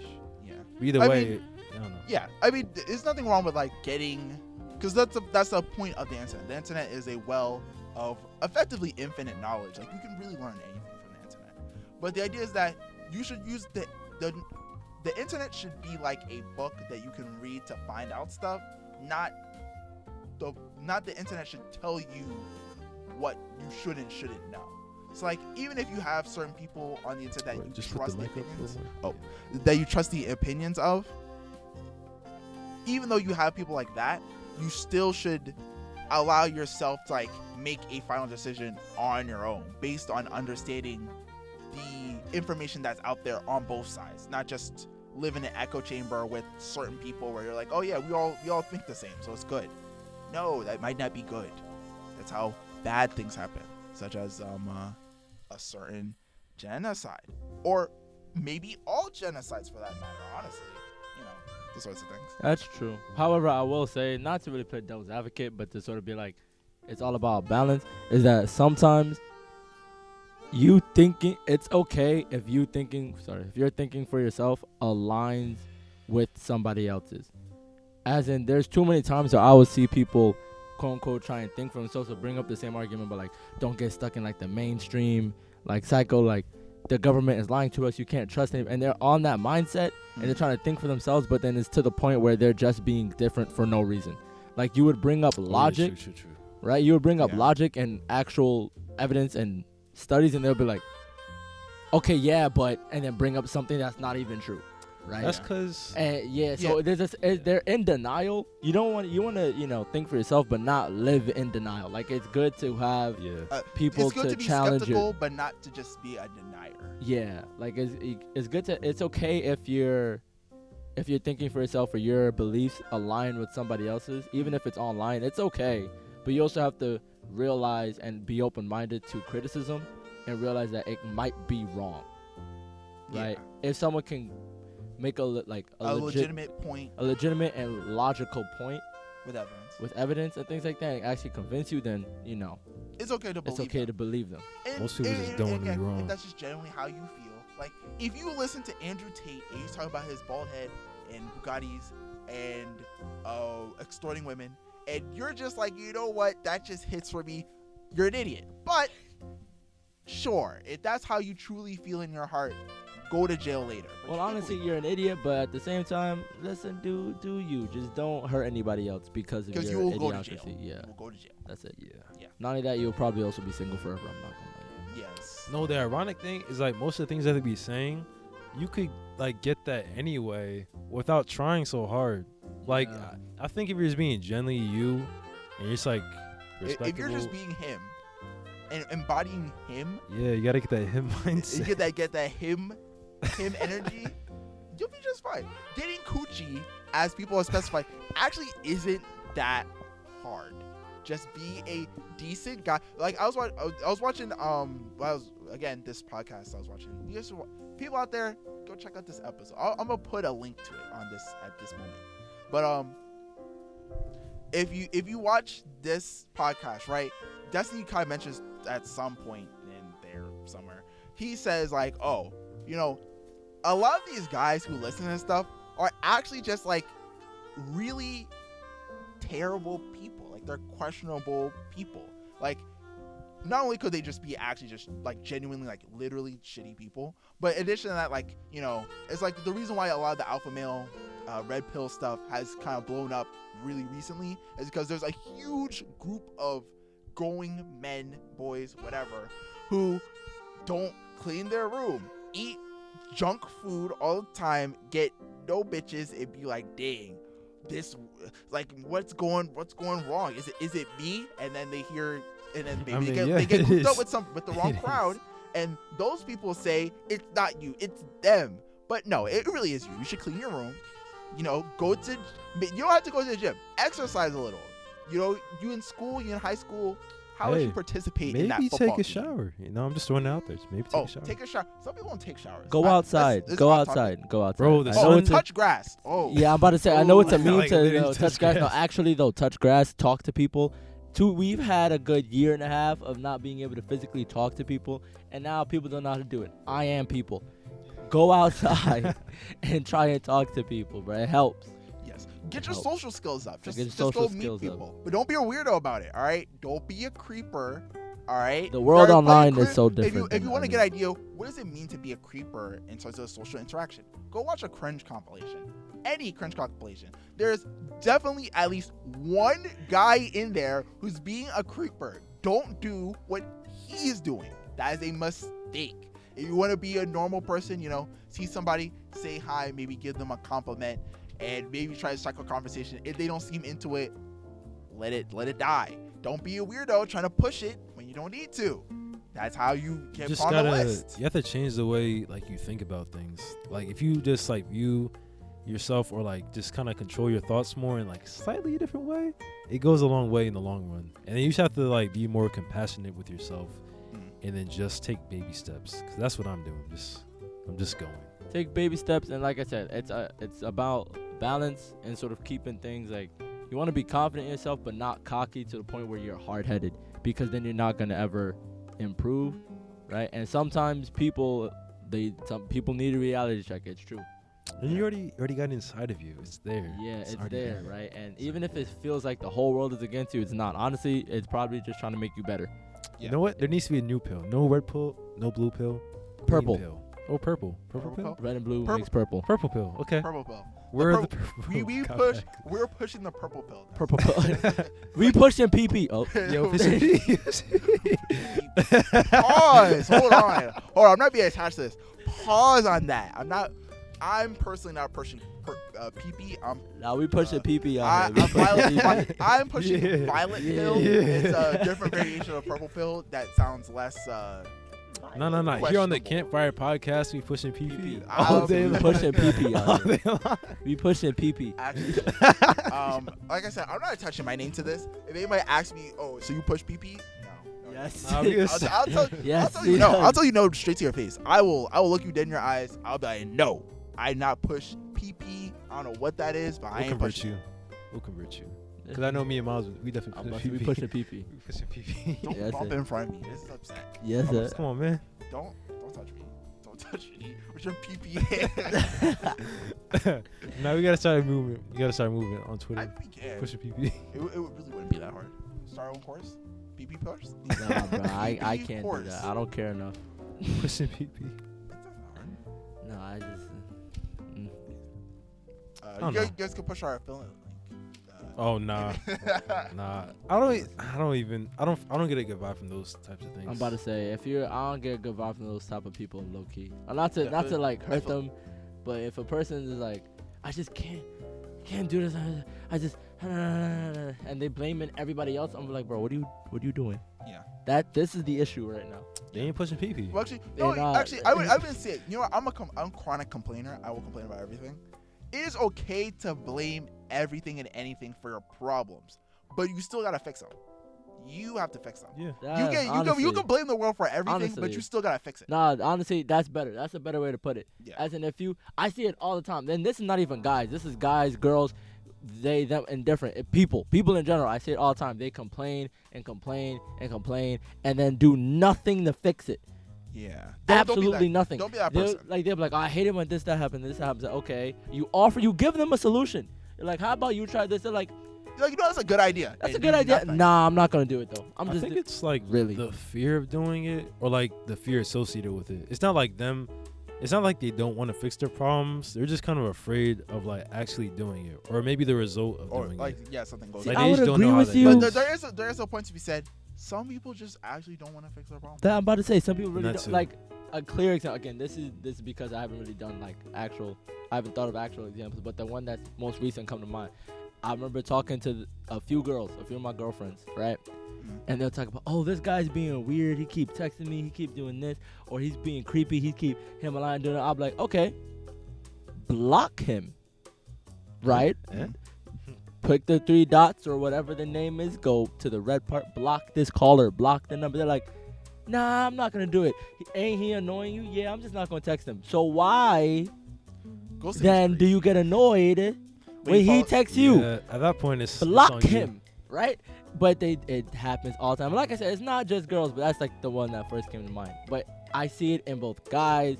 Yeah. But either way, I don't know. Yeah, I mean, there's nothing wrong with like getting, because that's the point of the internet. The internet is a well of effectively infinite knowledge. Like you can really learn anything from the internet. But the idea is that you should use the internet should be like a book that you can read to find out stuff. Not the internet should tell you what you should and shouldn't know. So like even if you have certain people on the internet that you Just trust the put the mic up opinions, a little that you trust the opinions of, even though you have people like that, you still should allow yourself to like make a final decision on your own based on understanding the information that's out there on both sides, not just live in an echo chamber with certain people where you're like, oh yeah, we all think the same, so it's good. No, that might not be good. That's how bad things happen, such as a certain genocide, or maybe all genocides for that matter. Honestly, you know, those sorts of things. That's true. However, I will say, not to really play devil's advocate, but to sort of be like, it's all about balance. Is that sometimes you thinking it's okay if you're thinking for yourself aligns with somebody else's. As in, there's too many times that I would see people, quote unquote, try and think for themselves, to bring up the same argument, but like, don't get stuck in like the mainstream, like psycho, like the government is lying to us, you can't trust them, and they're on that mindset, and they're trying to think for themselves, but then it's to the point where they're just being different for no reason. Like, you would bring up logic, True. right? You would bring up logic and actual evidence and studies, and they'll be like, okay, yeah, but, and then bring up something that's not even true. Right. That's because so there's this, they're in denial. You want to think for yourself, but not live in denial. Like, it's good to have people it's good to be challenge skeptical, it, but not to just be a denier. Yeah, like it's good to. It's okay if you're thinking for yourself or your beliefs align with somebody else's, even if it's online. It's okay, but you also have to realize and be open-minded to criticism and realize that it might be wrong. Right? If someone can make a legitimate point, a legitimate and logical point with evidence and things like that, and actually convince you, then it's okay to believe. It's okay to believe them. Most people just don't want to be wrong. If that's just generally how you feel. Like, if you listen to Andrew Tate and he's talking about his bald head and Bugattis and extorting women, and you're just like, you know what, that just hits for me, you're an idiot. But sure, if that's how you truly feel in your heart, go to jail later. Well, honestly, you're an idiot, but at the same time, listen, do you. Just don't hurt anybody else because of your you will idiocracy. Go to jail. Yeah. You'll go to jail. That's it. Yeah. Not only that, you'll probably also be single forever. I'm not gonna lie to you. Yes. No, the ironic thing is, like, most of the things that they be saying, you could, like, get that anyway without trying so hard. Like, I think if you're just being genuinely you, and you're just, like, respectable. If you're just being him and embodying him. Yeah, you gotta get that him mindset. You get that him energy, you'll be just fine. Getting coochie, as people have specified, actually isn't that hard. Just be a decent guy. Like, I was watching this podcast I was watching. You guys, people out there, go check out this episode. I'm gonna put a link to it on this at this moment. But if you watch this podcast, right, Destiny kind of mentions at some point in there somewhere, he says, like, a lot of these guys who listen to stuff are actually just, like, really terrible people. Like, they're questionable people. Like, not only could they just be actually just, like, genuinely, like, literally shitty people, but in addition to that, like, it's like the reason why a lot of the alpha male red pill stuff has kind of blown up really recently is because there's a huge group of growing men, boys, whatever, who don't clean their room, eat junk food all the time, get no bitches, and be like, dang, this, like, what's going wrong? Is it me? And then they hear, and then maybe they get hooked up with the wrong crowd, and those people say it's not you, it's them. But no, it really is you. You should clean your room. You don't have to go to the gym. Exercise a little. You in school, you in high school. How would you participate in that football Maybe take a team? shower. I'm just throwing it out there. Maybe take a shower. Take a shower. Some people don't take showers. Go outside. Go outside. Bro, touch grass. Oh. Yeah, I'm about to say, I know it's a meme like, to touch grass. No, actually, though, touch grass, talk to people. We've had a good year and a half of not being able to physically talk to people, and now people don't know how to do it. I am people. Go outside and try and talk to people, bro. It helps. Yes. Get your social skills up. Just go meet people. But don't be a weirdo about it, all right? Don't be a creeper, all right? The world online is so different. If you want to get an idea, what does it mean to be a creeper in terms of social interaction? Go watch a cringe compilation. Any cringe compilation. There's definitely at least one guy in there who's being a creeper. Don't do what he's doing. That is a mistake. If you want to be a normal person, see somebody, say hi, maybe give them a compliment, and maybe try to strike a conversation. If they don't seem into it, let it die. Don't be a weirdo trying to push it when you don't need to. That's how you get on the list. You have to change the way, like, you think about things. Like, if you just, like, view yourself, or, like, just kind of control your thoughts more in, like, slightly a different way, it goes a long way in the long run. And then you just have to, like, be more compassionate with yourself. And then just take baby steps, because that's what I'm doing. I'm just going. Take baby steps, and like I said, it's about balance and sort of keeping things, like, You want to be confident in yourself, but not cocky to the point where you're hard-headed, because then you're not gonna ever improve, right? And sometimes some people need a reality check. It's true. And you already got it inside of you. It's there. Yeah, it's already there, right? And even if it feels like the whole world is against you, it's not. Honestly, it's probably just trying to make you better. You know what? There needs to be a new pill. No red pill, no blue pill. Purple. Green pill. Oh, purple. Purple pill? Red and blue Purple. makes purple. Purple pill. Okay. Purple pill. Where are the We're pushing the purple pill. Now. Purple pill. We pushing PP. Oh, Yo, Pause. Hold on. I'm not being attached to this. Pause on that. I'm personally not pushing PP. now we pushing PP. I'm pushing violet pill. Yeah. It's a different variation of purple pill that sounds less. No. Here on the Campfire Podcast, we pushing PP. All day we pushing PP. We pushing PP. Actually, like I said, I'm not attaching my name to this. If anybody asks me, oh, so you push PP? No. Yes. Obvious. I'll tell Yes. you no. I'll tell you no straight to your face. I will look you dead in your eyes. I'll be like, no, I not push PP. I don't know what that is, but I ain't pushing you. We'll convert you. Because I know me and Miles, we definitely push PP. We pushing PP. We pushing PP. Don't Yes, bump sir. in front of me. This is upset. Yes, sir. Come on, man. Don't touch me. Don't touch me with your PP. Now we gotta start moving. You gotta start moving on Twitter. We can. Pushing PP. It really wouldn't be that hard. Start on course. PP course. Nah, bro. I PP can't course. do that. I don't care enough. Pushing PP. It's not hard. No, I just. You guys could push our affiliate link. Oh nah. I don't get a good vibe from those types of things. I'm about to say, I don't get a good vibe from those type of people, low key. Not to like hurt them, but if a person is like, I just can't do this, I just, and they blaming everybody else, I'm like, bro, what are you doing? Yeah. This is the issue right now. They ain't pushing PP. Well, actually, I wouldn't say it. You know what? I'm a chronic complainer. I will complain about everything. It is okay to blame everything and anything for your problems, but you still gotta fix them. You have to fix them. Yeah. You can blame the world for everything, honestly, but you still gotta fix it. Nah, honestly, that's better. That's a better way to put it. Yeah. As in, I see it all the time. Then this is not even guys. This is guys, girls, they, them, and different. People in general. I see it all the time. They complain and complain and complain, and then do nothing to fix it. Yeah. Absolutely nothing. Don't be that person. They'll be like, oh, I hate it when this, that happens, this happens. Okay, you give them a solution. You're like, how about you try this? They're like, that's a good idea. That's a good idea. Nothing. Nah, I'm not gonna do it though. I think it's like really the fear of doing it, or like the fear associated with it. It's not like them. It's not like they don't want to fix their problems. They're just kind of afraid of like actually doing it, or maybe the result of doing it. Yeah, something goes. Like, I would agree with you. But there is a point to be said. Some people just actually don't want to fix their problems. That I'm about to say. Some people really don't. Too. Like a clear example. Again, this is because I haven't really done like actual. I haven't thought of actual examples, but the one that's most recent come to mind. I remember talking to a few of my girlfriends, right? And they'll talk about, oh, this guy's being weird. He keep texting me. He keep doing this, or he's being creepy. He keep him and I doing it. I'll be like, okay, block him, right? Yeah. Click the 3 dots or whatever the name is. Go to the red part. Block this caller. Block the number. They're like, nah, I'm not gonna do it. Ain't he annoying you? Yeah, I'm just not gonna text him. So why then do you get annoyed when he texts you? Yeah, at that point, it's block it's on him, right? But it happens all the time. Like I said, it's not just girls, but that's like the one that first came to mind. But I see it in both guys,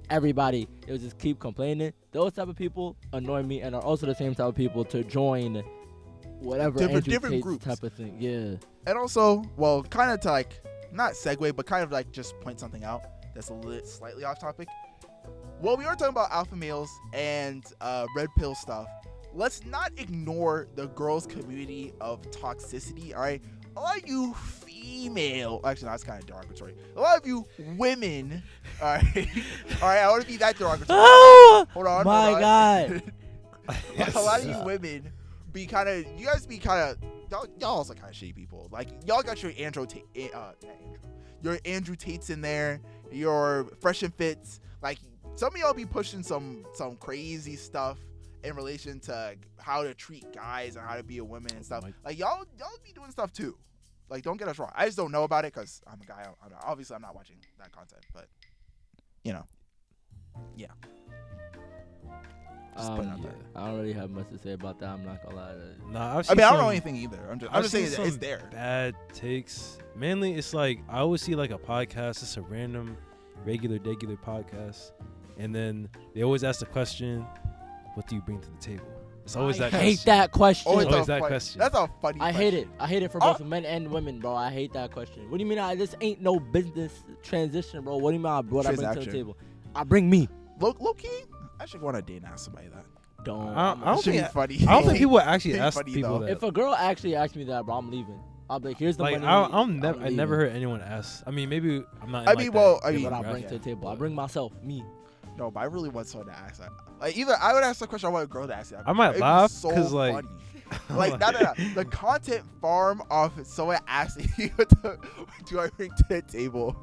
everybody. It was just keep complaining. Those type of people annoy me, and are also the same type of people to join whatever different groups type of thing. Yeah. And also, well, kind of to like not segue, but kind of like just point something out that's slightly off topic. Well, we were talking about alpha males and red pill stuff. Let's not ignore the girls' community of toxicity, all right? A lot of you female, actually, no, that's kind of derogatory. A lot of you women, all right? All right, I want to be that derogatory. Hold on. God. Yes. A lot of you women you guys be kind of, y'all also kind of shady people. Like, y'all got your Andrew Tates in there, your Fresh and Fits. Like, some of y'all be pushing some crazy stuff in relation to how to treat guys and how to be a woman and stuff. Like y'all be doing stuff too. Like, don't get us wrong. I just don't know about it because I'm a guy. Obviously, I'm not watching that content, but you know, yeah. Just putting it out there. I don't really have much to say about that. I'm not gonna lie. Nah, I've I seen mean, I don't know some anything either. I'm just I've saying seen that it's some there. bad takes. Mainly, it's like I always see like a podcast. It's a random, regular podcast, and then they always ask the question, "What do you bring to the table?" It's always that. I hate question. that question. Always always a that funny- question. That's a funny. I hate it. I hate it for Oh. both men and women, bro. I hate that question. What do you mean? This ain't no business transition, bro. What do you mean? What I bring to the Transaction. table? I bring me. Low key, I should go on a date and ask somebody that. Don't. I don't It should be think- funny. I don't think people actually Pretty ask funny, people though. that. If a girl actually asks me that, bro, I'm leaving. I'll be like, here's the Like money. I never heard anyone ask. I mean, maybe I'm not. In I like mean, that well, I mean, what I demographic. bring to the table. I bring myself, me. No, but I really want someone to ask that. Like, either I would ask the question, I want a girl to ask that. I might It'd be laugh so 'cause, like- funny. Like, no. The content farm of someone asking you, what do I bring to the table?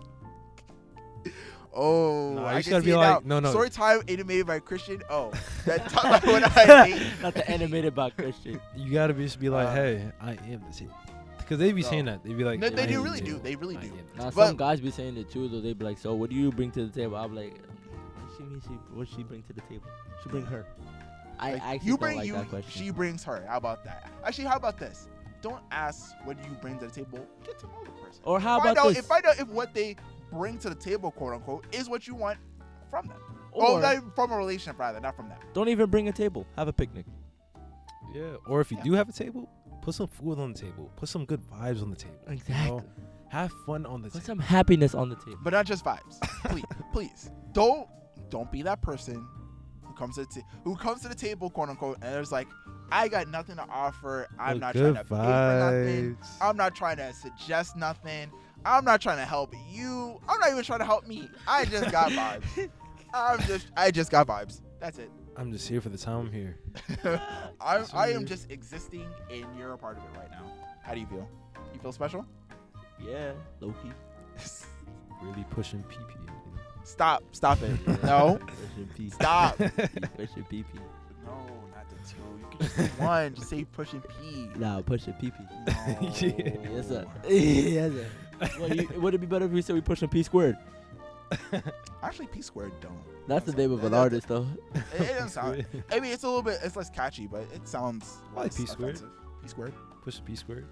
Oh, No, I you can just gotta see be it like, now. no. Story time animated by Christian. Oh, that time like when I hate. Not the animated by Christian. You gotta just be like, Uh, hey, I am the table. Because they be No. saying that. They be like, No, they I do am really the do. table. They really I do. am the Now, table." some guys be saying it too, though. They be like, so what do you bring to the table? I'm like, what she bring to the table? She bring her. I Like, actually you don't bring like you, that question. she brings her. How about that? Actually, how about this? Don't ask what do you bring to the table. Get to know the person. Or how Find about out, this? find out if what they bring to the table, quote unquote, is what you want from them. Or Not even from a relationship, rather, not from them. don't even bring a table. Have a picnic. Yeah. Or if you Yeah. do have a table, put some food on the table. Put some good vibes on the table. you know? Exactly. Have fun on the Put table. some happiness on the table. But not just vibes. Please, don't be that person who comes to the table, quote unquote, and there's like, I got nothing to offer. I'm not trying to pay for nothing. I'm not trying to suggest nothing. I'm not trying to help you. I'm not even trying to help me. I just got vibes. I just got vibes. That's it. I'm just here for the time I'm here. I am just existing, and you're a part of it right now. How do you feel? You feel special? Yeah, low key. Really pushing PP. Stop it. No, Pushing pee. stop. Pushing pee pee. No, not the two. You can just do one. Just say pushing P. Nah, pushing pee pee. No. Yes, sir. Yes, sir. Would it be better if we said we pushing P squared? Actually, P squared don't. That's the name of an artist, though. It doesn't sound. I mean, it's a little bit. It's less catchy, but it sounds I like less P squared. offensive. P squared. Push P squared.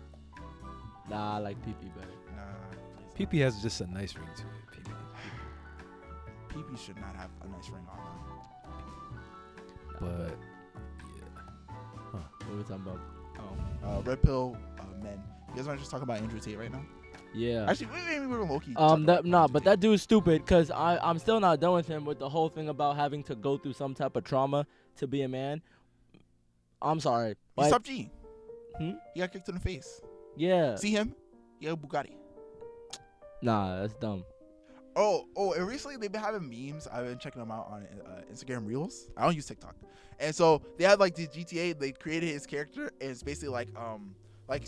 Nah, I like pee pee better. Nah. PP has just a nice ring to it. PP. PP should not have a nice ring on But What are we talking about? them. Red pill men. You guys want to just talk about Andrew Tate right now? Yeah. Actually, maybe we're low key. But that dude's stupid because I'm still not done with him with the whole thing about having to go through some type of trauma to be a man. I'm sorry. He's Like, top G. Hmm? He got kicked in the face. yeah. See him? Yeah, Bugatti. Nah, that's dumb. Oh, and recently they've been having memes. I've been checking them out on Instagram Reels. I don't use TikTok. And so they had like the GTA. They created his character, and it's basically like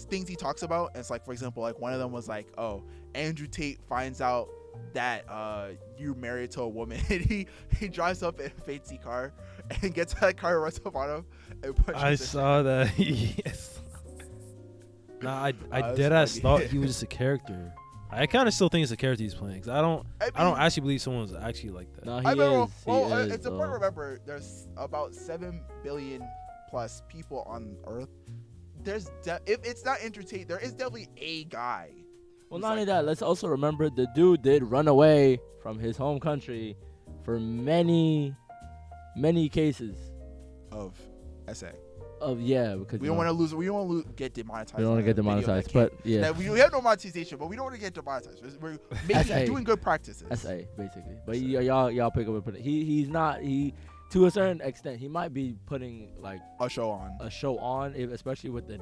things he talks about. And it's like, for example, like one of them was like, oh, Andrew Tate finds out that you're married to a woman, and he drives up in a fancy car and gets out of the car, runs up on him, and punches I him. saw that. Yes. Nah, I that's dead ass funny. thought he was just a character. I kind of still think it's a character he's playing. 'Cause I don't actually believe someone's actually like that. No, I he mean, is. it's important to remember there's about 7 billion plus people on Earth. There's if it's not Andrew Tate, there is definitely a guy. Well, who's not only like- that, let's also remember the dude did run away from his home country for many, many cases of SA. of because We don't want to lose. We don't want to get demonetized. we don't want to on get a video that demonetized, can't- but yeah, that we have no monetization, but we don't want to get demonetized. We're making, SA. doing good practices. SA basically. But SA. y'all pick up and put it. He's not to a certain extent he might be putting like A show on. a show on, especially with the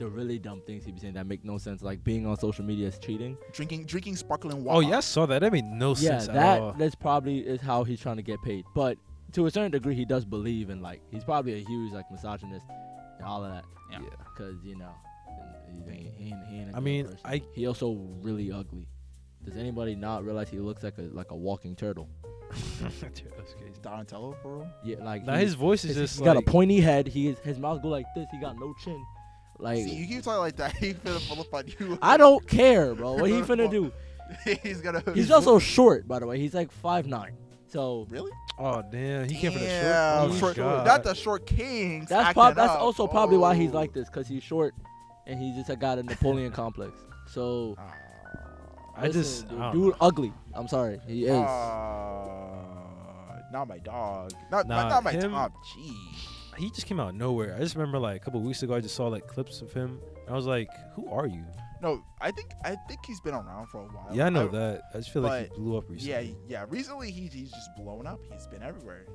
really dumb things he be saying that make no sense, like being on social media is cheating. Drinking sparkling Oh water. yeah, I saw that. That made no Yeah, sense at all. that's probably is how he's trying to get paid. But to a certain degree, he does believe in he's probably a huge misogynist and all of that. Yeah. Because he ain't a I good mean, person. He also really ugly. Does anybody not realize he looks like a walking turtle? Is Donatello for real? Yeah, Now his voice is just he's got a like pointy head. His mouth go like this. He got no chin. See, you keep talking like that. He finna pull up on you. I don't care, bro. What he finna do? He's gonna. He's also short, by the way. He's like 5'9". So Really? Oh damn, he came for the short. Damn, Oh, my short, God. not the short kings. That's acting that's up. also probably why he's Oh. like this, cause he's short, and he's just got a Napoleon complex. So I listen, don't dude know. ugly. I'm sorry, he is. Not my dog. Not my him- top G. He just came out of nowhere. I just remember like a couple weeks ago, I just saw like clips of him. And I was like, "Who are you?" No, I think he's been around for a while. Yeah, I know that. I just feel like but he blew up recently. Yeah. Recently, he's just blown up. He's been everywhere.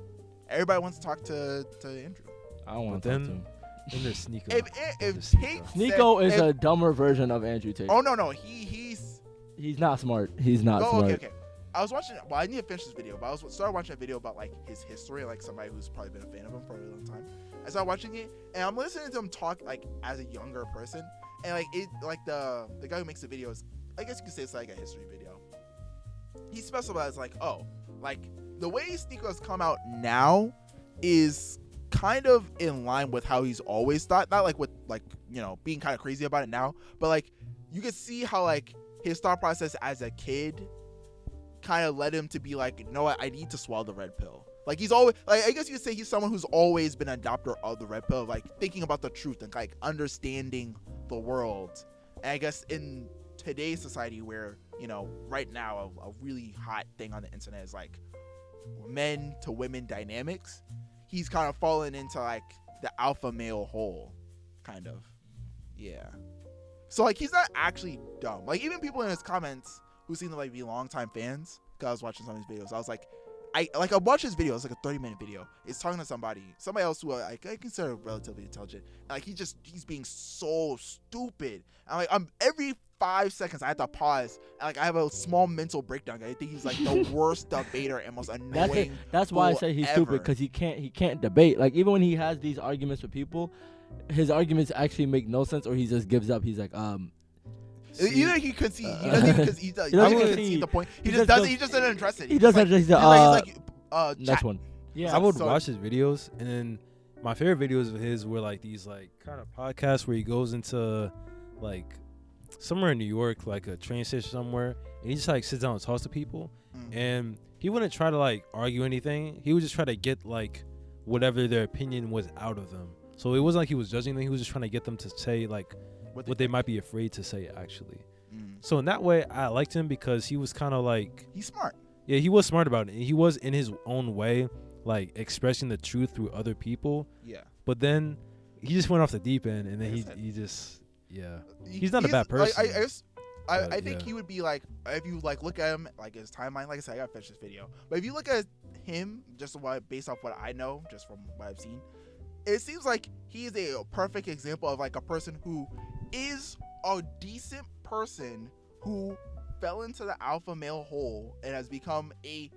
Everybody wants to talk to Andrew. I don't want But to talk to then- him. And there's Sneako. If There's Tate Sneako is said- a dumber version of Andrew Tate. Oh no, he's. He's not smart. He's not Oh, smart. okay. I was watching. Well, I need to finish this video, but I started watching a video about like his history, like somebody who's probably been a fan of him for a really long time. I started watching it, and I'm listening to him talk like as a younger person, and like the guy who makes the videos, I guess you could say it's like a history video. He specifies like, oh, like the way Sneako has come out now is kind of in line with how he's always thought. Not like with like being kind of crazy about it now, but like you can see how like his thought process as a kid kind of led him to be like, you know what, I need to swallow the red pill. Like he's always like, I guess you could say he's someone who's always been an adopter of the red pill, like thinking about the truth and like understanding the world. And I guess in today's society where right now a really hot thing on the internet is like men to women dynamics, he's kind of fallen into like the alpha male hole, kind of. Yeah. So like he's not actually dumb. Like even people in his comments who seem to like be longtime fans, because I was watching some of his videos, I was like, I watched his video. It's like a 30-minute video. It's talking to somebody else who I consider relatively intelligent. And like he's being so stupid. And like every 5 seconds I have to pause. And like I have a small mental breakdown. I think he's like the worst debater and most annoying. That's why I fool say he's ever. stupid, because he can't debate. Like even when he has these arguments with people, his arguments actually make no sense, or he just gives up. He's like, Either he concede, he doesn't even concede. He doesn't even concede the point. He just doesn't. He just doesn't address it. He doesn't. He's He's like, next chat. one. Yeah. I would so- watch his videos, and then my favorite videos of his were like these like kind of podcasts where he goes into like somewhere in New York, like a train station somewhere, and he just like sits down and talks to people, and he wouldn't try to like argue anything. He would just try to get like whatever their opinion was out of them. So it wasn't like he was judging them. He was just trying to get them to say like what they might be afraid to say actually. So in that way, I liked him because he was kind of like, he's smart. yeah, he was smart about it. He was in his own way, like expressing the truth through other people. Yeah. But then he just went off the deep end, and then he just, yeah. He's not a bad person. I think yeah. he would be like, if you like look at him like his timeline. Like I said, I gotta finish this video. But if you look at him, just based off what I know, just from what I've seen, it seems like he is a perfect example of like a person who is a decent person who fell into the alpha male hole and has become a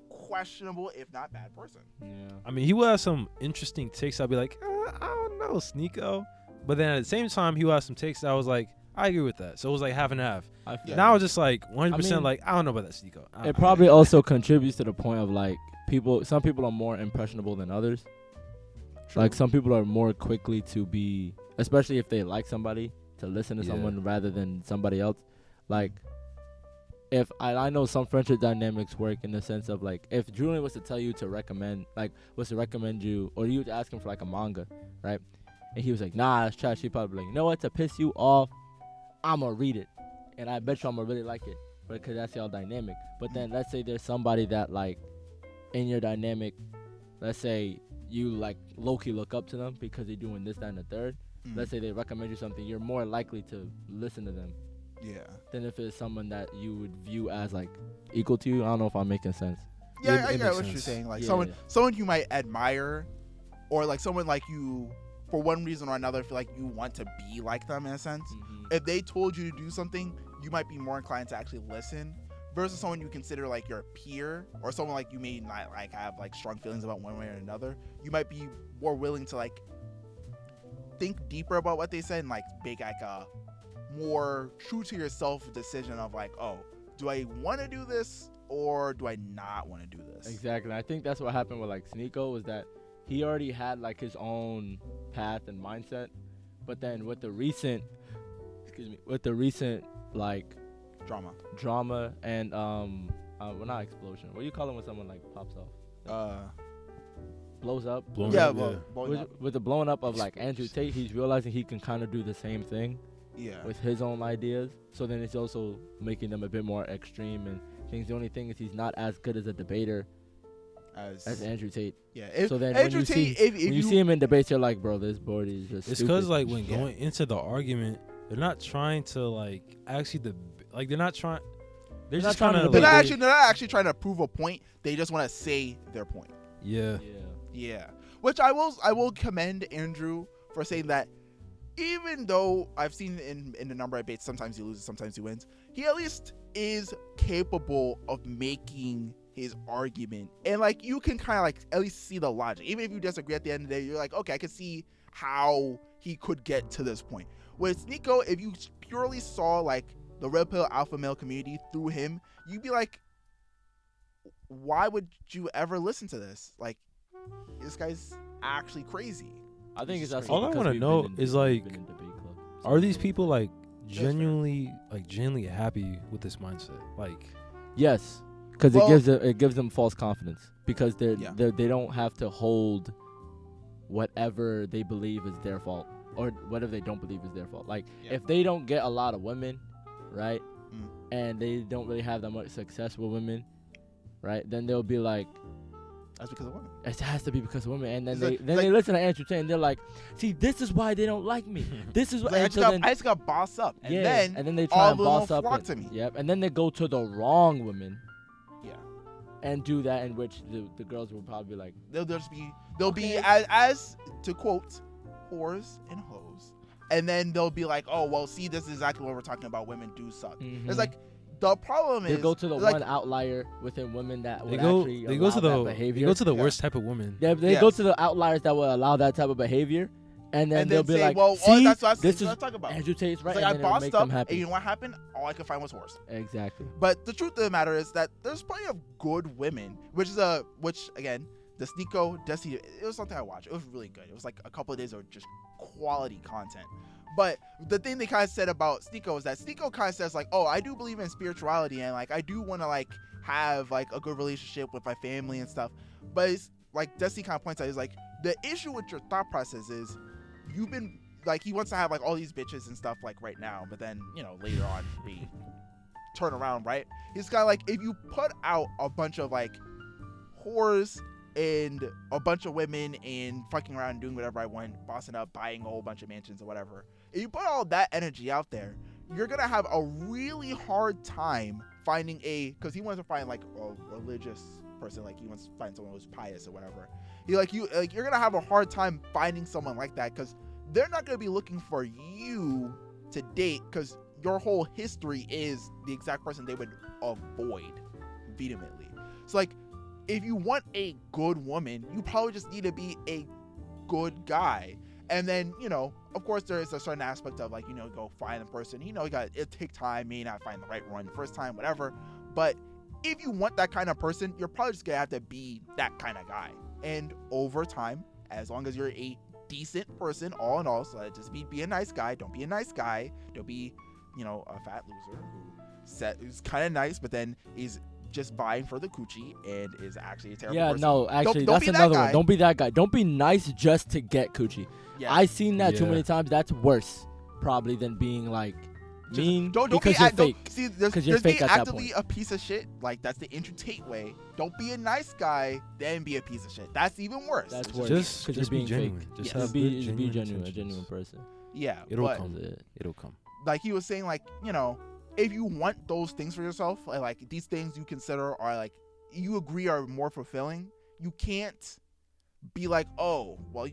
questionable, if not bad, person. Yeah. I mean, he will have some interesting takes. I'll be like, I don't know, Sneako. But then at the same time, he will have some takes that I was like, I agree with that. So it was like half and half. I feel Now it's just like 100% I mean, like, I don't know about that Sneako. it probably also contributes to the point of like some people are more impressionable than others. True. Like some people are more quickly to be, especially if they like somebody, to listen to Yeah. someone rather than somebody else. Like if I know some friendship dynamics work in the sense of like if Julian was to tell you to recommend you, or you to ask him for like a manga, right? And he was like, nah, that's trash. He probably be like, you know what, to piss you off, I'ma read it, and I bet you I'ma really like it, because that's y'all dynamic. But then let's say there's somebody that like in your dynamic, let's say you like low-key look up to them because they're doing this, that, and the third. Let's say they recommend you something, you're more likely to listen to them Yeah. than if it's someone that you would view as like equal to you. I don't know if I'm making sense. Yeah, I it get makes what you're sense. saying. Like Yeah. someone you might admire, or like someone like you, for one reason or another, feel like you want to be like them in a sense. If they told you to do something, you might be more inclined to actually listen, versus someone you consider like your peer, or someone like you may not like have like strong feelings about one way or another. You might be more willing to like think deeper about what they said and like make like a more true to yourself decision of like, oh, do I want to do this or do I not want to do this? Exactly. I think that's what happened with like Sneako, was that he already had like his own path and mindset, but then with the recent like Drama. drama and well, not explosion. What do you call it when someone like pops off? blows up. Blown Yeah, up, well, blowing up. With the blowing up of like Andrew Tate, he's realizing he can kind of do the same thing Yeah. with his own ideas. So then it's also making them a bit more extreme and things. The only thing is he's not as good as a debater as Andrew Tate. Yeah. So then Andrew when you Tate, see if when you see him in debates, you're like, bro, this board is just It's stupid. because like when Yeah. going into the argument, they're not trying to like actually they're not trying. They're They're just not trying kind to of they're debate. not actually trying to prove a point. They just want to say their point. yeah. Yeah. Which I will commend Andrew for saying that. Even though I've seen in the number of debates, sometimes he loses, sometimes he wins, he at least is capable of making his argument. And like you can kind of like at least see the logic. Even if you disagree at the end of the day, you're like, okay, I can see how he could get to this point. With Sneako, if you purely saw like the red pill alpha male community through him, you'd be like, why would you ever listen to this? Like, this guy's actually crazy. I think it's All I wanna know is, like, been in debate clubs. Are these people like genuinely happy with this mindset? Like, Yes, because Well- it gives them false confidence because they don't have to hold whatever they believe is their fault or whatever they don't believe is their fault. Like Yeah. if they don't get a lot of women, right, Mm. and they don't really have that much success with women, right, then they'll be like, That's because of women. it has to be because of women, and then It's they like- listen to Andrew Tate and they're like, see, this is why they don't like me. This is what. Like, and so then- I just got boss up, and yeah, then and then they all try of and them boss will up. flock And, to me. Yep, and then they go to the wrong women. Yeah. And do that, in which the girls will probably be like, They'll be Okay. as to quote, whores and hoes, and then they'll be like, oh well, see, this is exactly what we're talking about. Women do suck. Mhm. It's like the problem they is go to the like, one outlier within women that they would go actually they allow go to that the behavior. they go to the Yeah. worst type of women. they go Yes. to the outliers that will allow that type of behavior, and then and they'll then be say, like, well, see, that's what this is I'm talking about. Andrew Tate's right, It's like and I then it'll bossed make up, them and happy. you know what happened? All I could find was horse. Exactly. But the truth of the matter is that there's plenty of good women, which again, the Sneako Destiny, it was something I watched. It was really good. It was like a couple of days of just quality content. But the thing they kind of said about Sneako is that Sneako kind of says like, oh, I do believe in spirituality and like I do want to like have like a good relationship with my family and stuff. But it's like Destiny kind of points out is like the issue with your thought process is you've been like he wants to have like all these bitches and stuff like right now, but then later on we turn around, right? He's kind of like if you put out a bunch of like whores and a bunch of women and fucking around and doing whatever I want, bossing up, buying a whole bunch of mansions or whatever. If you put all that energy out there, you're gonna have a really hard time finding because he wants to find like a religious person, like he wants to find someone who's pious or whatever. You're gonna have a hard time finding someone like that because they're not gonna be looking for you to date because your whole history is the exact person they would avoid vehemently. So like, if you want a good woman, you probably just need to be a good guy. And then, of course, there is a certain aspect of like, go find the person. It'll take time, may not find the right one the first time, whatever. But if you want that kind of person, you're probably just gonna have to be that kind of guy. And over time, as long as you're a decent person, all in all, so just be a nice guy. Don't be a nice guy. Don't be, a fat loser who's kind of nice, but then is just vying for the coochie and is actually a terrible person. No, actually, Don't that's be that another guy. one. Don't be that guy. Don't be nice just to get coochie. Yeah. I've seen that too Yeah. many times. That's worse, probably, than being like mean Don't because be you're fake. See, there's 'Cause you're being fake at that actively a piece of shit. Like that's the Andrew Tate way. Don't be a nice guy, then be a piece of shit. That's even worse. That's It's worse. Just because just you're be being genuine. fake. Just Yes. have be good, genuine, a intentions. genuine person. Yeah, It'll but come. That's it. It'll come. like he was saying, like if you want those things for yourself, like these things you consider are like you agree are more fulfilling, you can't be like, oh, well,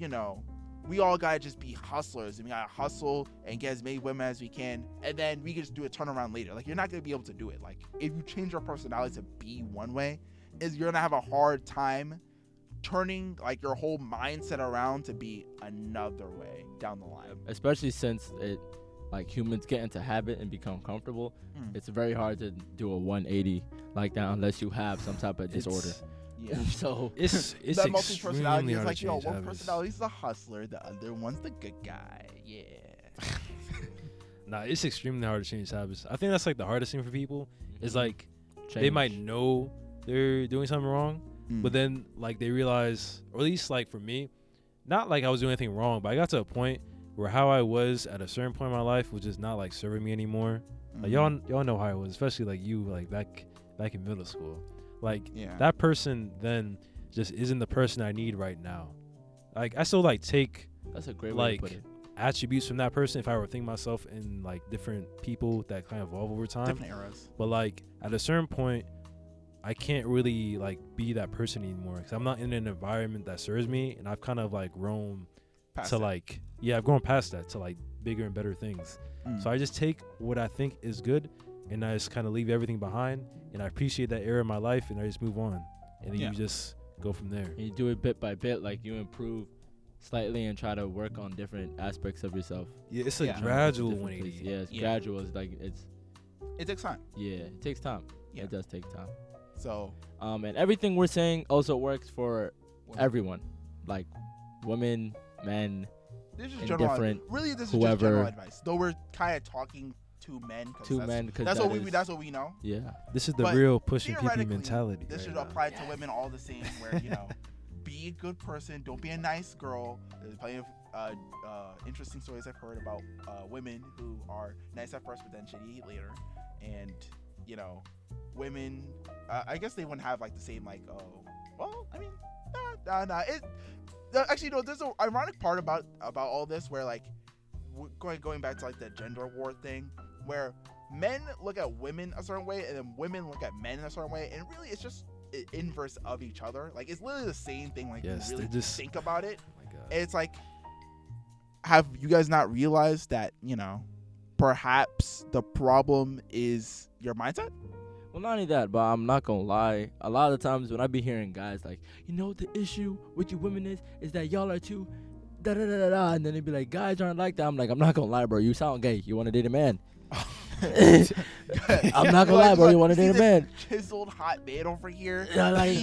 we all gotta just be hustlers and we gotta hustle and get as many women as we can, and then we can just do a turnaround later. Like you're not gonna be able to do it. Like if you change your personality to be one way, you're gonna have a hard time turning like your whole mindset around to be another way down the line. Especially since humans get into habit and become comfortable. It's very hard to do a 180 like that unless you have some type of disorder. Yeah. So It's That multi-personality extremely is hard like, to change one habits. personality's the hustler, the other one's the good guy. Yeah. Nah, it's extremely hard to change habits. I think that's like the hardest thing for people. Is like they change. might know they're doing something wrong, but then like they realize, or at least like for me, not like I was doing anything wrong, but I got to a point where how I was at a certain point in my life was just not like serving me anymore. Like y'all know how I was, especially like you, like back in middle school. Like that person then just isn't the person I need right now. Like I still like take that's a great way to put it. Attributes from that person if I were to think myself in like different people that kind of evolve over time, different eras. But like at a certain point, I can't really like be that person anymore because I'm not in an environment that serves me, and I've kind of like grown past to like I've grown past that to like bigger and better things. So I just take what I think is good, and I just kind of leave everything behind, and I appreciate that era of my life, and I just move on, and then you just go from there. And you do it bit by bit, like you improve slightly and try to work on different aspects of yourself. Yeah, it's a gradual 180. Yeah, it's gradual. It's like it takes time. Yeah, it takes time. Yeah. It does take time. So, and everything we're saying also works for everyone, like women, men, this is different. Really, this is just general advice. Though we're kind of talking to men. That's what we know. Yeah. This is the real pushing people mentality. This should apply to women all the same. Where be a good person. Don't be a nice girl. There's plenty of interesting stories I've heard about women who are nice at first but then shitty later, and women. I guess they wouldn't have like the same like actually no. There's an ironic part about all this where like going back to like the gender war thing where men look at women a certain way and then women look at men in a certain way, and really it's just inverse of each other. Like it's literally the same thing. Like you really just think about it. Oh my God. It's like, have you guys not realized that perhaps the problem is your mindset? Well, not only that, but I'm not gonna lie. A lot of the times when I be hearing guys like, the issue with you women is that y'all are too da da da da da, and then they be like, guys aren't like that. I'm like, I'm not gonna lie, bro. You sound gay. You want to date a man? I'm not gonna lie, bro. You want to date a man? Chiseled hot man over here. Yeah, like,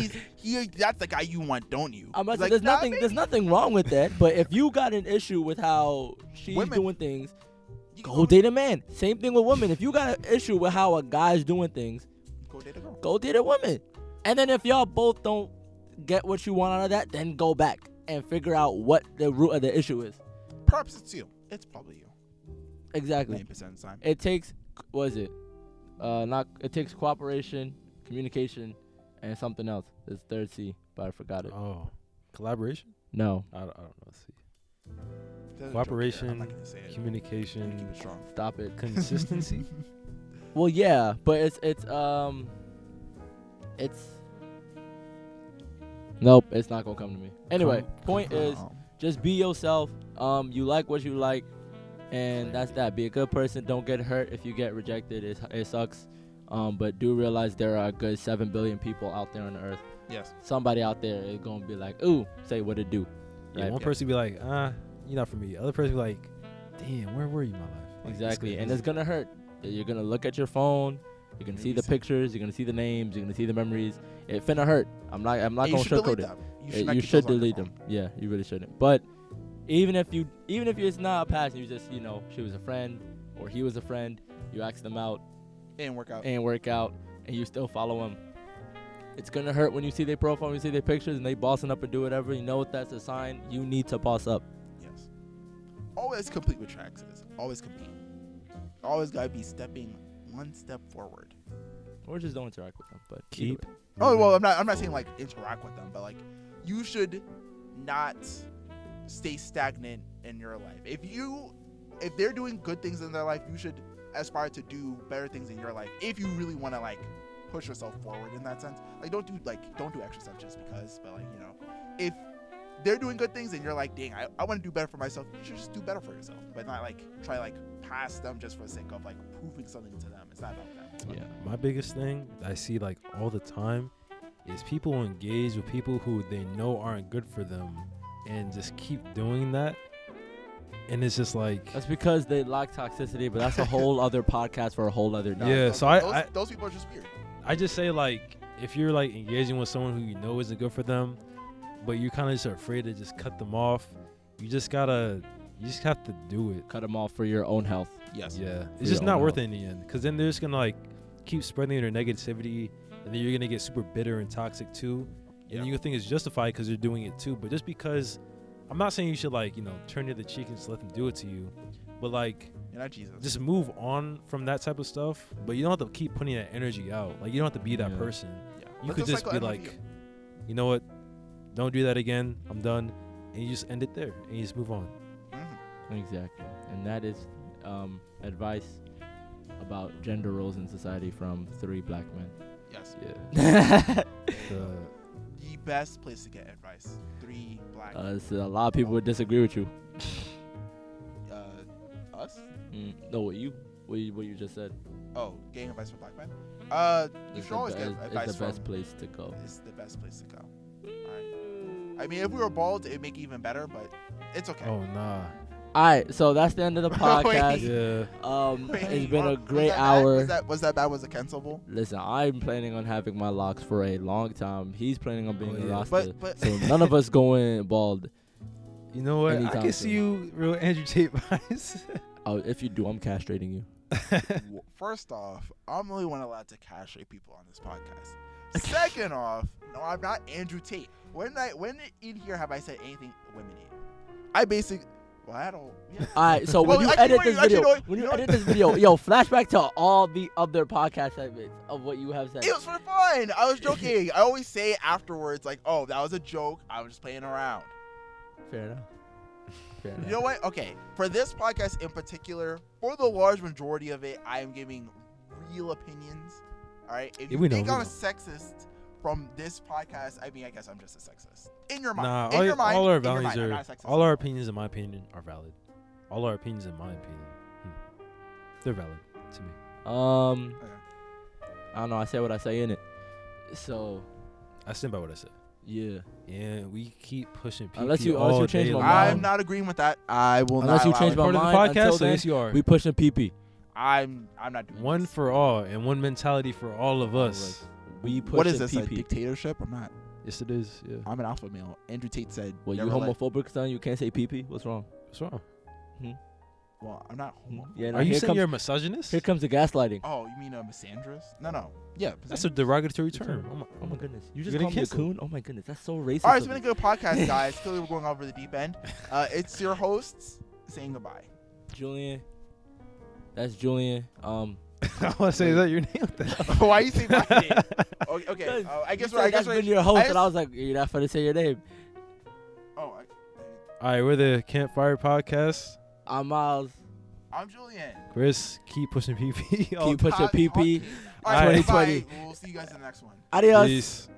that's the guy you want, don't you? I'm like, there's nothing wrong with that. But if you got an issue with how she's doing things, go date a man. Same thing with women. If you got an issue with how a guy's doing things, go date a girl. Go date a woman. And then if y'all both don't get what you want out of that, then go back and figure out what the root of the issue is. Perhaps it's you. It's probably you. Exactly. 90% of the time. It takes, it takes cooperation, communication, and something else. It's third C, but I forgot it. Oh, collaboration? No. I don't know. Let's see. Cooperation, communication. Stop it. Consistency. Well, yeah, but it's nope, it's not gonna come to me. Anyway, point is just be yourself. You like what you like, and that's that. Be a good person. Don't get hurt if you get rejected. It sucks. But do realize there are a good 7 billion people out there on the earth. Yes. Somebody out there is gonna be like, ooh, say what it do. Yeah, right? One person be like, you're not for me. The other person be like, damn, where were you in my life? Like, exactly, and it's gonna hurt. You're gonna look at your phone. You're gonna see the pictures. You're gonna see the names. You're gonna see the memories. It finna hurt. I'm not gonna sugarcoat it. You should delete them. Yeah, you really shouldn't. But even if it's not a passion, you just she was a friend or he was a friend. You ask them out and work out, and you still follow them. It's gonna hurt when you see their profile, when you see their pictures, and they bossing up and do whatever. You know what that's a sign. You need to boss up. Yes. Always complete with tracks. Always compete. Always gotta be stepping one step forward. Or just don't interact with them, but keep. Oh well, I'm not saying like interact with them, but like you should not stay stagnant in your life. If they're doing good things in their life, you should aspire to do better things in your life. If you really want to like push yourself forward in that sense, like don't do extra stuff just because. But like if they're doing good things and you're like, dang, I want to do better for myself, you should just do better for yourself, but not like try like pass them just for the sake of like proving something to them. It's not about that. Yeah, my biggest thing I see like all the time is people engage with people who they know aren't good for them and just keep doing that, and it's just like that's because they lack toxicity, but that's a whole other podcast for a whole other night. Yeah, so those people are just weird. I just say like if you're like engaging with someone who you know isn't good for them, but you're kind of just afraid to just cut them off, you just have to do it. Cut them off for your own health. Yes. Yeah. It's just not worth it in the end, because then they're just gonna like keep spreading their negativity, and then you're gonna get super bitter and toxic too, and you think it's justified because they're doing it too. But just because, I'm not saying you should like turn the other cheek and just let them do it to you, but like You're not Jesus. just move on from that type of stuff. But you don't have to keep putting that energy out. Like you don't have to be that person. Yeah. You Let could the just cycle be end with like, you. you know what, don't do that again. I'm done, and you just end it there and you just move on. Exactly. And that is advice about gender roles in society from 3 black men. Yes. Yeah. The best place to get advice. 3 black. So a lot of people would disagree with you. Us? No, what you just said. Oh, getting advice from black men. You It's should always get advice It's the best from. place to go. It's the best place to go. Alright. I mean, if we were bald, it'd make it even better, but it's okay. Oh nah. All right, so that's the end of the podcast. Yeah. Wait, It's been a was great that hour. Bad? Was that bad? Was it cancelable? Listen, I'm planning on having my locks for a long time. He's planning on being Oh, a yeah. Rasta. But So none of us going bald. You know what? I Anytime can see you real Andrew Tate vibes. Oh, if you do, I'm castrating you. first off, I'm the only one allowed to castrate people on this podcast. Second off, no, I'm not Andrew Tate. When in here have I said anything women hate? I basically. Well, I don't. Yeah. All right, so when Well, you actually, edit wait, this actually, video, no, when you you know edit this video, yo, flashback to all the other podcast segments of what you have said. It was for fun. I was joking. I always say afterwards, like, "Oh, that was a joke. I was just playing around." Fair enough. Fair enough. You know what? Okay, for this podcast in particular, for the large majority of it, I am giving real opinions. All right. If Yeah, you we know, think we I'm a know. sexist from this podcast, I mean, I guess I'm just a sexist in your mind. Nah, in your mind, all our in your values mind, I'm are, not a sexist. all our opinions, in my opinion, are valid. All our opinions, in my opinion, they're valid to me. I don't know. I say what I say in it. So I stand by what I said. yeah. And we keep pushing people. Unless you change my mind. I'm not agreeing with that. I will Unless not. you allow change it. my part of the mind, podcast, until so then, yes, you are. We pushing PP. I'm not doing One this. for all, and one mentality for all of us. We pushing What is this? A PP. dictatorship? I'm not. Yes, it is. Yeah. I'm an alpha male. Andrew Tate said. Well, you never let- homophobic, son? You can't say PP? What's wrong? What's wrong? Well, I'm not homo. Yeah, no, Are you here saying comes, you're a misogynist? here comes the gaslighting. Oh, you mean a misandrist? No. Yeah. That's a derogatory term. Oh my goodness. You You're just getting called me a canceled. coon? Oh my goodness. That's so racist. All right, it's of been a you. good podcast, guys. Clearly, we're going over the deep end. It's your hosts saying goodbye. Julian. That's Julian. I want to say, is that your name? Why you say my name? Okay. I guess you we're. said I guess that's we're. been your host, I and I was like, you're not going to say your name. Oh, All right, we're the Campfire Podcast. I'm Myles. I'm Julian. Chris, keep pushing PP. Keep pushing PP. All right, 2020. bye. We'll see you guys in the next one. Adios. Peace.